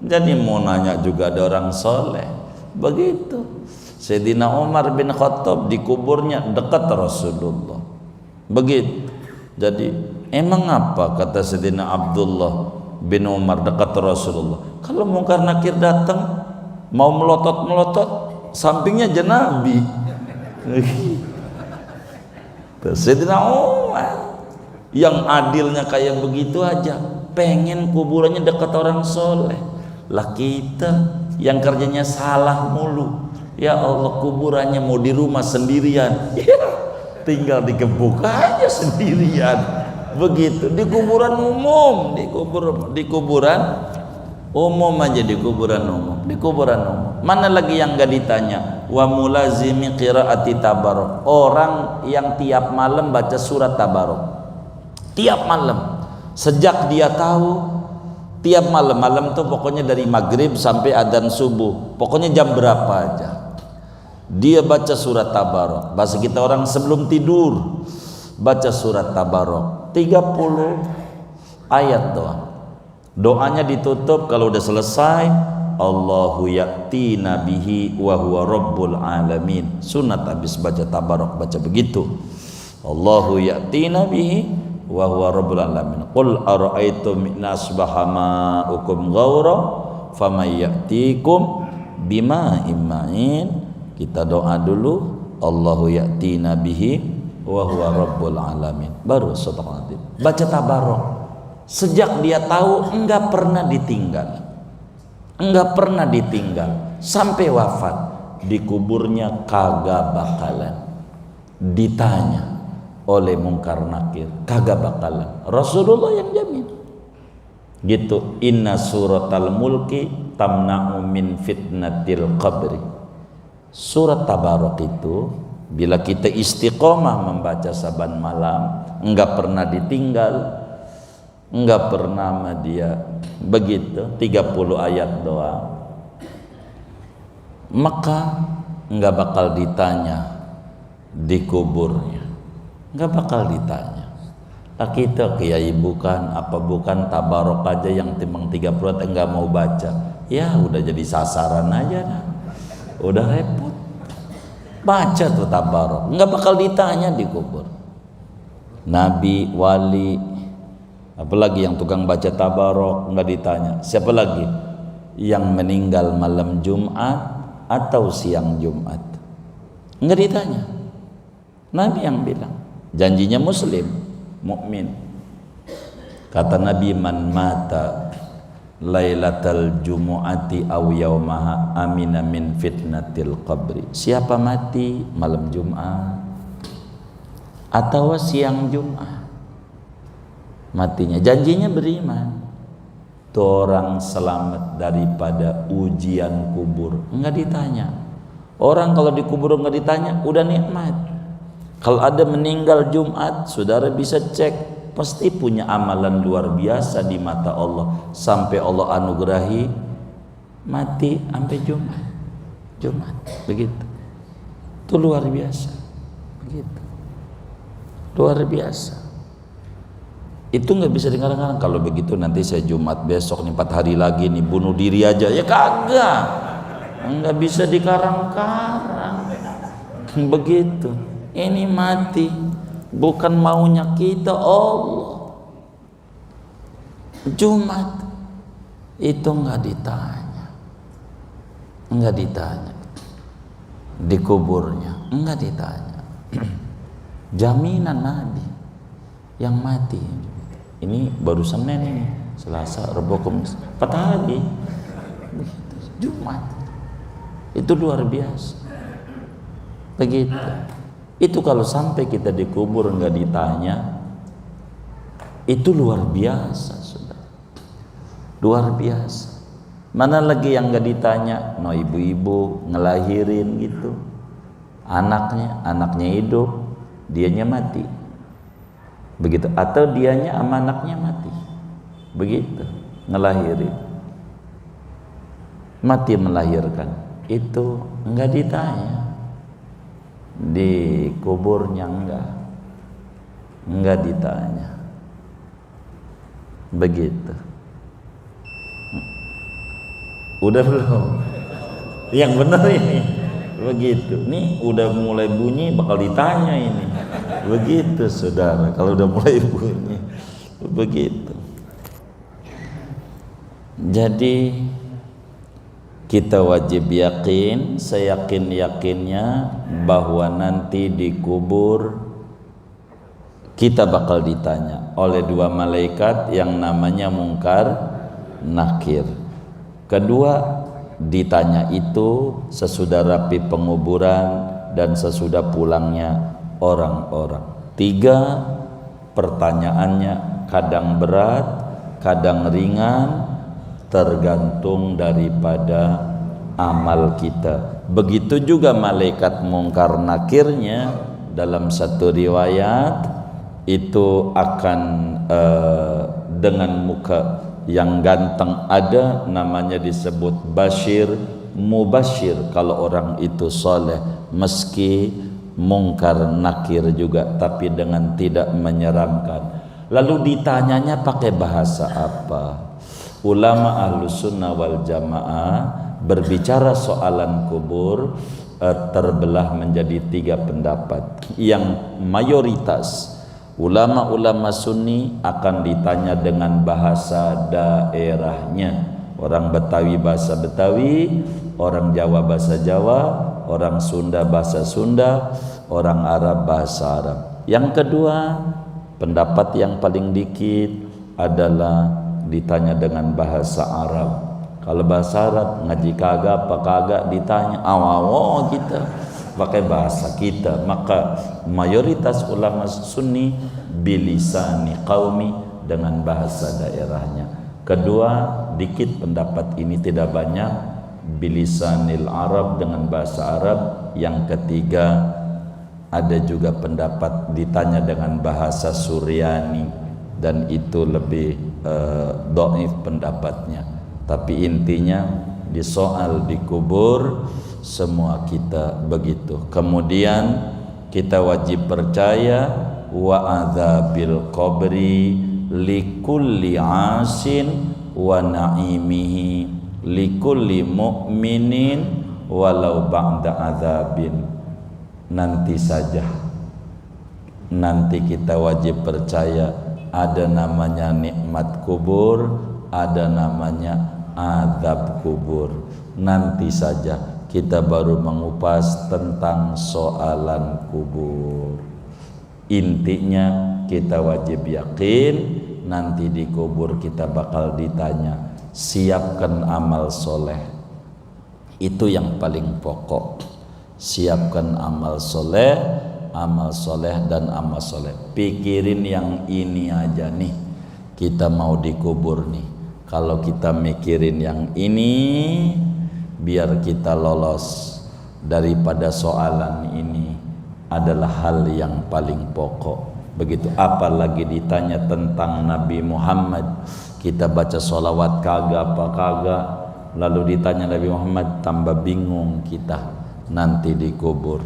Jadi mau nanya juga ada orang soleh. Begitu Sayyidina Umar bin Khattab dikuburnya dekat Rasulullah. Begitu. Jadi emang apa kata Sayyidina Abdullah bin Umar dekat Rasulullah? Kalau mungkar nakir datang mau melotot sampingnya aja Nabi. Sayyidina Umar yang adilnya kayak begitu aja pengen kuburannya dekat orang soleh. Lah kita yang kerjanya salah mulu, ya Allah, kuburannya mau di rumah sendirian, ya, tinggal digebuk aja sendirian. Begitu di kuburan umum, di kuburan umum aja, di kuburan umum. Mana lagi yang gak ditanya? Wa mulazimi qiraati tabarok, orang yang tiap malam baca surat tabarok, tiap malam, sejak dia tahu, tiap malam tuh pokoknya dari maghrib sampai adzan subuh, pokoknya jam berapa aja dia baca surat tabarok. Bahasa kita orang sebelum tidur baca surat tabarok 30 ayat doang. Doanya ditutup kalau udah selesai, Allahu ya'ti nabihi wa huwa rabbul alamin. Sunat habis baca tabarok baca begitu, Allahu ya'ti nabihi wa huwa rabbul alamin. Qul ara'aitum in asbaha ma'ukum ghaura famay ya'tikum bima'in ma'in. Kita doa dulu, Allahu ya'ti nabihi wa huwa rabbul alamin, baru sadaqah. Baca tabarok sejak dia tahu, enggak pernah ditinggal sampai wafat. Di kuburnya kagak bakalan ditanya oleh mungkar nakir, kagak bakalan. Rasulullah yang jamin gitu. Inna suratal mulki tamna'u min fitnatil qabri. Surat tabarok itu bila kita istiqomah membaca saban malam, enggak pernah ditinggal, enggak pernah sama dia begitu, 30 ayat doang, maka enggak bakal ditanya di kuburnya, enggak bakal ditanya. Lah kita kiai bukan apa bukan, tabarok aja yang timbang 30 enggak mau baca, ya udah jadi sasaran aja dah. Udah repot. Baca tuh tabarok, enggak bakal ditanya di kubur. Nabi, wali, apalagi yang tukang baca tabarok enggak ditanya. Siapa lagi? Yang meninggal malam Jumat atau siang Jumat, enggak ditanya. Nabi yang bilang, janjinya muslim, mukmin. Kata Nabi, man mata lailatal jumu'ati aw yaumaha amina min fitnatil qabri. Siapa mati malam Jumat atau siang Jumat, matinya janjinya beriman, tuh orang selamat daripada ujian kubur. Enggak ditanya. Orang kalau dikubur enggak ditanya, udah nikmat. Kalau ada meninggal Jumat, saudara bisa cek, pasti punya amalan luar biasa di mata Allah, sampai Allah anugerahi mati sampai Jumat begitu. Itu luar biasa begitu, luar biasa. Itu nggak bisa dikarang-karang. Kalau begitu nanti saya Jumat besok nih 4 hari lagi nih bunuh diri aja, ya kagak, nggak bisa dikarang-karang. Begitu, ini mati bukan maunya kita, Allah. Jumat itu nggak ditanya di kuburnya, nggak ditanya. Jaminan Nabi yang mati. Ini baru Senin ini, Selasa, Rabu, Kamis, 4 hari. Jumat. Itu luar biasa. Begitu. Itu kalau sampai kita dikubur nggak ditanya, itu luar biasa, sudah. Luar biasa. Mana lagi yang nggak ditanya? No, ibu-ibu ngelahirin gitu, anaknya hidup, dianya mati. Begitu, atau dianya sama anaknya mati, begitu, ngelahirin, mati melahirkan, itu enggak ditanya. Di kuburnya enggak ditanya, begitu. Udah belum? Yang benar ini, begitu. Nih udah mulai bunyi, bakal ditanya ini. Begitu saudara, kalau udah mulai bunyi begitu. Jadi kita wajib yakin, seyakin-yakinnya bahwa nanti dikubur kita bakal ditanya oleh 2 malaikat yang namanya Munkar Nakir. Kedua, ditanya itu sesudah rapi penguburan dan sesudah pulangnya orang-orang. 3, pertanyaannya kadang berat, kadang ringan, tergantung daripada amal kita. Begitu juga malaikat Munkar Nakirnya, dalam satu riwayat itu akan dengan muka yang ganteng, ada namanya disebut Bashir Mubashir kalau orang itu soleh, meski Munkar Nakir juga, tapi dengan tidak menyeramkan. Lalu ditanyanya pakai bahasa apa? Ulama Ahlus Sunnah wal Jamaah berbicara soalan kubur terbelah menjadi 3 pendapat. Yang mayoritas ulama-ulama Sunni akan ditanya dengan bahasa daerahnya. Orang Betawi bahasa Betawi, orang Jawa bahasa Jawa, orang Sunda bahasa Sunda, orang Arab bahasa Arab. Yang kedua, pendapat yang paling dikit adalah ditanya dengan bahasa Arab. Kalau bahasa Arab ngaji kagak apa kagak ditanya, awawo kita pakai bahasa kita. Maka mayoritas ulama Sunni bilisani qaumi, dengan bahasa daerahnya. Kedua, dikit pendapat ini, tidak banyak, bilisanil Arab, dengan bahasa Arab. Yang ketiga, ada juga pendapat ditanya dengan bahasa Suryani, dan itu lebih dhaif pendapatnya. Tapi intinya di soal dikubur semua kita begitu. Kemudian kita wajib percaya wa adzabil qabri likulli asin wa na'imihi likulli mu'minin walau ba'da adzabin. Nanti saja, nanti kita wajib percaya ada namanya nikmat kubur, ada namanya azab kubur. Nanti saja kita baru mengupas tentang soalan kubur. Intinya kita wajib yakin nanti di kubur kita bakal ditanya. Siapkan amal soleh, itu yang paling pokok. Siapkan amal soleh dan amal soleh. Pikirin yang ini aja nih, kita mau dikubur nih. Kalau kita mikirin yang ini, biar kita lolos daripada soalan ini, adalah hal yang paling pokok. Begitu, apalagi ditanya tentang Nabi Muhammad, kita baca sholawat kagak apa kagak, lalu ditanya Nabi Muhammad, tambah bingung kita nanti dikubur.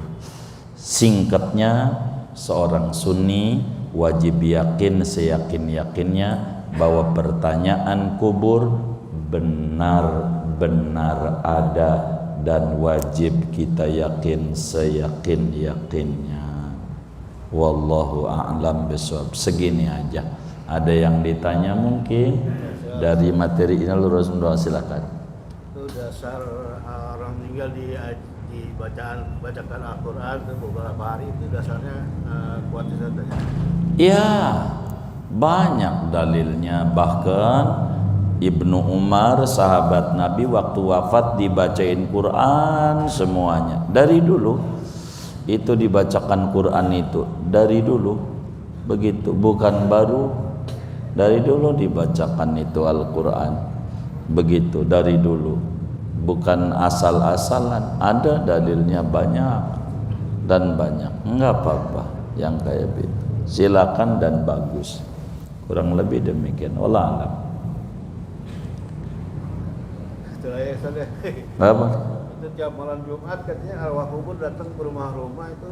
Singkatnya, seorang Sunni wajib yakin seyakin-yakinnya bahwa pertanyaan kubur benar-benar ada dan wajib kita yakin seyakin-yakinnya. Wallahu a'lam bishawab. Segini aja. Ada yang ditanya mungkin dari materi ini, lurus silakan.
Itu dasar orang meninggal bacakan Al-Quran beberapa hari itu dasarnya kuat katanya.
Ya, banyak dalilnya. Bahkan Ibnu Umar sahabat Nabi waktu wafat dibacain Quran semuanya. Dari dulu itu dibacakan Quran itu dari dulu begitu, bukan baru. Dari dulu dibacakan itu Al-Quran begitu, dari dulu, bukan asal-asalan. Ada dalilnya banyak dan banyak. Enggak apa-apa yang kayak gitu, silakan dan bagus. Kurang lebih demikian. Wallah alam. Apa?
Itu tiap malam Jumat katanya arwah kubur datang ke rumah-rumah itu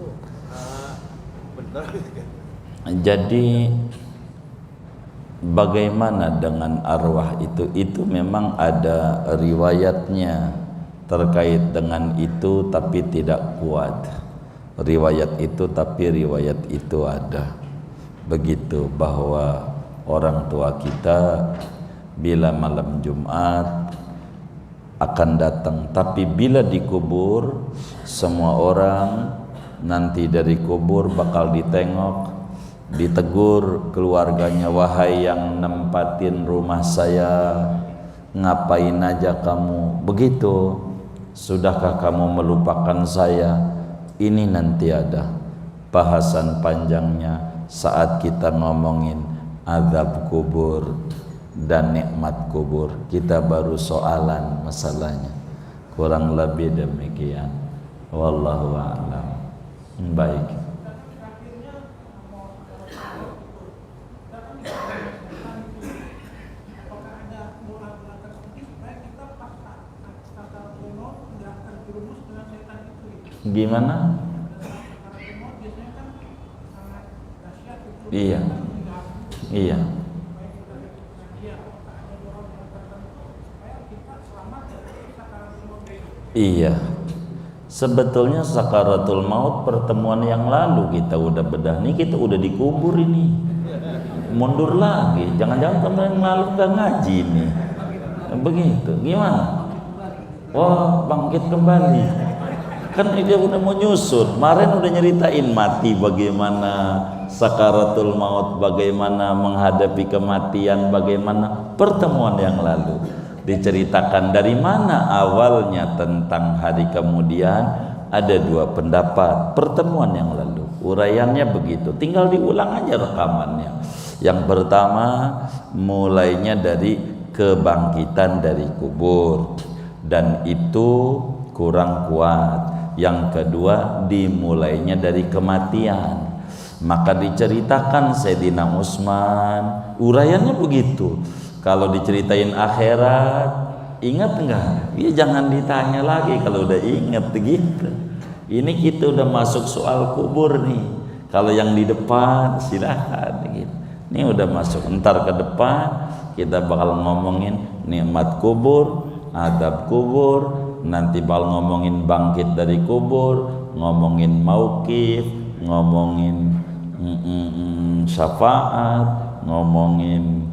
benar gitu kan?
Jadi bagaimana dengan arwah itu? Itu memang ada riwayatnya terkait dengan itu, tapi tidak kuat riwayat itu, tapi riwayat itu ada begitu, bahwa orang tua kita bila malam Jumat akan datang, tapi bila dikubur semua orang nanti dari kubur bakal ditengok, ditegur keluarganya, wahai yang nempatin rumah saya, ngapain aja kamu begitu, sudahkah kamu melupakan saya? Ini nanti ada bahasan panjangnya saat kita ngomongin azab kubur dan nikmat kubur. Kita baru soalan masalahnya. Kurang lebih demikian. Wallahu a'lam. Baik. Gimana? Iya. Iya. Iya. Sebetulnya sakaratul maut pertemuan yang lalu kita udah bedah nih, kita udah dikubur ini. Mundur lagi. Jangan-jangan kemarin lalu nggak ngaji nih. Begitu. Gimana? Wah, bangkit kembali. Kan dia udah mau nyusun. Kemarin udah nyeritain mati bagaimana, sakaratul maut bagaimana, menghadapi kematian bagaimana. Pertemuan yang lalu diceritakan dari mana awalnya tentang hari kemudian. Ada dua pendapat pertemuan yang lalu, uraiannya begitu, tinggal diulang aja rekamannya. Yang pertama mulainya dari kebangkitan dari kubur, dan itu kurang kuat. Yang kedua dimulainya dari kematian, maka diceritakan Sayyidina Utsman, uraiannya begitu. Kalau diceritain akhirat, ingat enggak? Ya jangan ditanya lagi kalau udah ingat gitu. Ini kita udah masuk soal kubur nih. Kalau yang di depan silahkan gitu. Ini udah masuk, entar ke depan kita bakal ngomongin nikmat kubur, adab kubur, nanti bakal ngomongin bangkit dari kubur, ngomongin mauqif, ngomongin syafaat, ngomongin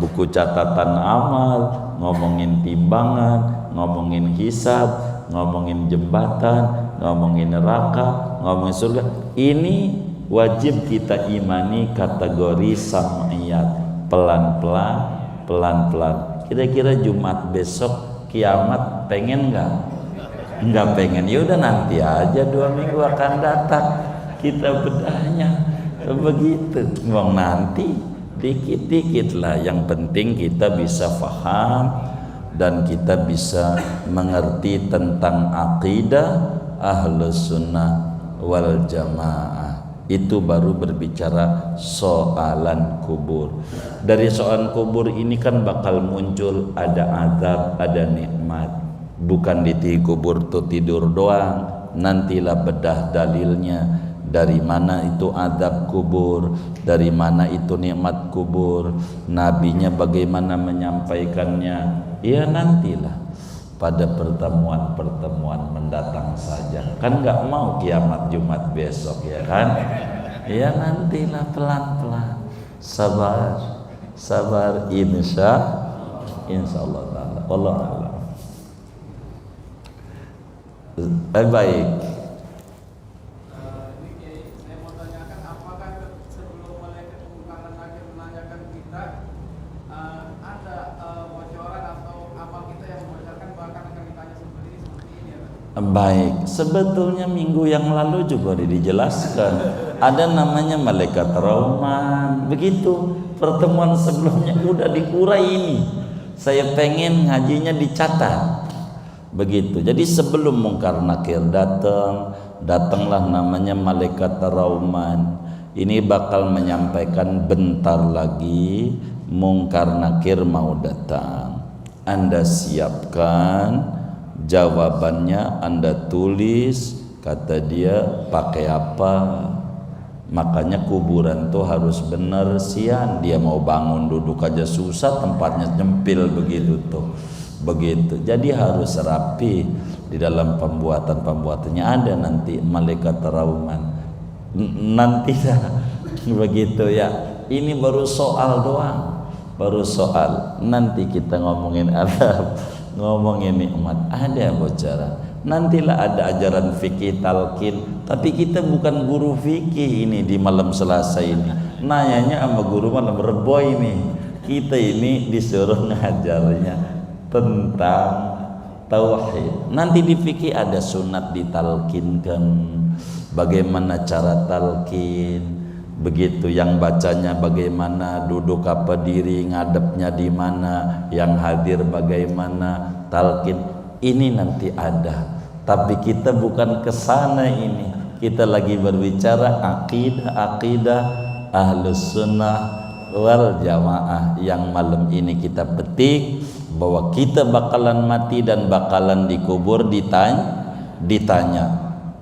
buku catatan amal, ngomongin timbangan, ngomongin hisab, ngomongin jembatan, ngomongin neraka, ngomongin surga. Ini wajib kita imani kategori sam'iyat, pelan-pelan, pelan-pelan. Kira-kira Jumat besok kiamat pengen nggak? Nggak pengen. Ya udah nanti aja, 2 minggu akan datang kita bedahnya begitu. Bang, nanti dikit-dikit lah. Yang penting kita bisa paham dan kita bisa mengerti tentang akidah Ahlus Sunnah wal Jamaah. Itu baru berbicara soalan kubur. Dari soalan kubur ini kan bakal muncul ada azab, ada nikmat. Bukan di kubur tuh tidur doang. Nantilah bedah dalilnya. dari mana itu azab kubur, dari mana itu nikmat kubur, nabinya bagaimana menyampaikannya. Ya nantilah pada pertemuan-pertemuan mendatang saja. Kan nggak mau kiamat Jumat besok ya kan? Ya nantilah pelan-pelan, sabar insya Allah taala. Allah a'lam. Baik.
Saya mau tanyakan, apakah sebelum malaikat mungkar dan nakir menanyakan kita ada bocoran atau amal kita yang membocorkan bahkan akan ditanya seperti ini ya Pak?
Baik, sebetulnya minggu yang lalu juga dijelaskan ada namanya malaikat Rahman. Begitu pertemuan sebelumnya udah dikurai ini. Saya pengen ngajinya dicatat. Begitu. Jadi sebelum mungkar nakir datanglah namanya malaikat Rahman. Ini bakal menyampaikan bentar lagi mungkar nakir mau datang. Anda siapkan jawabannya, Anda tulis, kata dia pakai apa. Makanya kuburan tuh harus bener sian. Dia mau bangun duduk aja susah, tempatnya nyempil begitu tuh. Begitu. Jadi harus rapi di dalam pembuatannya. Ada nanti malaikat Rahman. Nanti dah begitu ya. Ini baru soal doang. Baru soal. Nanti kita ngomongin adab, ngomongin nikmat. Ada bocoran. Nantilah ada ajaran fikih talqin, tapi kita bukan guru fikih ini di malam Selasa ini. Nanyanya sama guru malam Rebo ini. Kita ini disuruh ngajarnya tentang tauhid. Nanti di fikih ada sunat ditalkinkan, bagaimana cara talkin, begitu, yang bacanya bagaimana, duduk apa diri, ngadepnya di mana, yang hadir bagaimana talkin. Ini nanti ada. Tapi kita bukan kesana ini. Kita lagi berbicara akidah Ahlus Sunnah wal Jamaah yang malam ini kita petik bahwa kita bakalan mati dan bakalan dikubur, ditanya.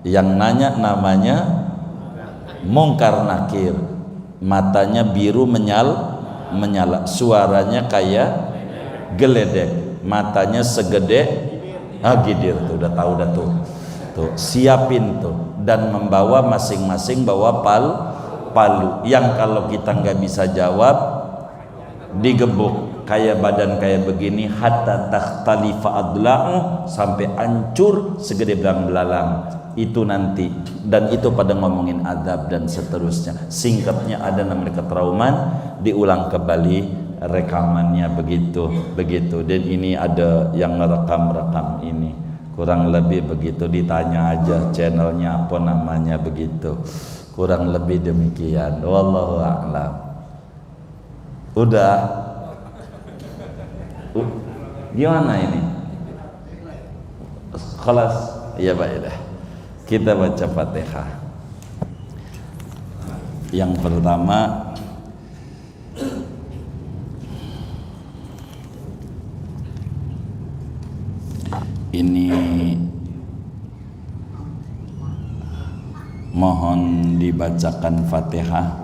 Yang nanya namanya mungkar nakir. Matanya biru menyala, suaranya kayak geledek, matanya segede gidir tuh, udah tahu dah tuh. Siapin tuh, dan membawa masing-masing bawa palu yang kalau kita nggak bisa jawab digebuk kayak badan kayak begini hatta takhtalifa adla'u, sampai hancur segede belang-belalang. Itu nanti, dan itu pada ngomongin adab dan seterusnya. Singkatnya ada namanya ketrauman, diulang kembali rekamannya begitu. Dan ini ada yang ngerekam ini, kurang lebih begitu. Ditanya aja channelnya apa namanya, begitu, kurang lebih demikian. Wallahu a'lam. Udah gimana ini? Khalas ya baiklah, kita baca Fatihah. Yang pertama, ini mohon dibacakan Fatihah.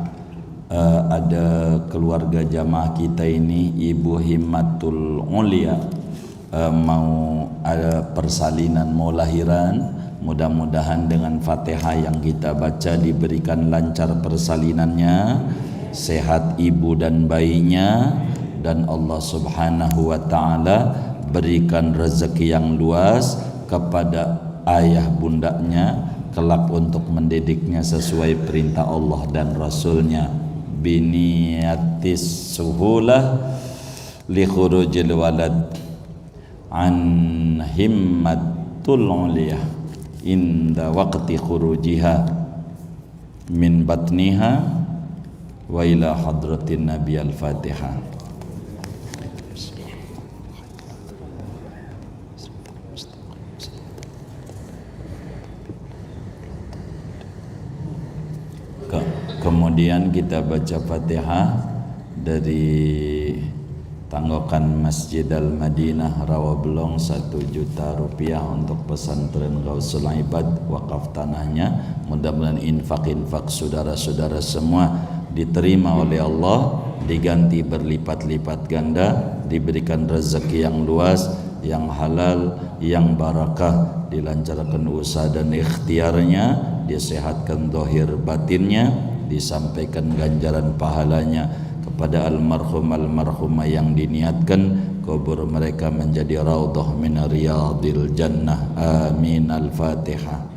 Ada keluarga jamaah kita ini, Ibu Himmatul Ulia, mau ada persalinan, mau lahiran. Mudah-mudahan dengan Fatihah yang kita baca diberikan lancar persalinannya, sehat ibu dan bayinya, dan Allah Subhanahu wa ta'ala berikan rezeki yang luas kepada ayah bundanya kelak untuk mendidiknya sesuai perintah Allah dan Rasulnya. Biniatis suhulah li khurujil walad an himmatul uliyah inda waqti khurujiha min batniha wa ila hadratin Nabi al-Fatihah. Kemudian kita baca Fatihah dari Tanggokan Masjid Al-Madinah Rawabelong 1 juta rupiah untuk pesantren Ghausul Ibad, wakaf tanahnya. Mudah-mudahan infak-infak saudara-saudara semua diterima oleh Allah, diganti berlipat-lipat ganda, diberikan rezeki yang luas, yang halal, yang barakah, dilancarkan usaha dan ikhtiarnya, disehatkan zahir batinnya, disampaikan ganjaran pahalanya kepada almarhumah yang diniatkan, kubur mereka menjadi raudhah min riyadil jannah. Amin. Al-Fatihah.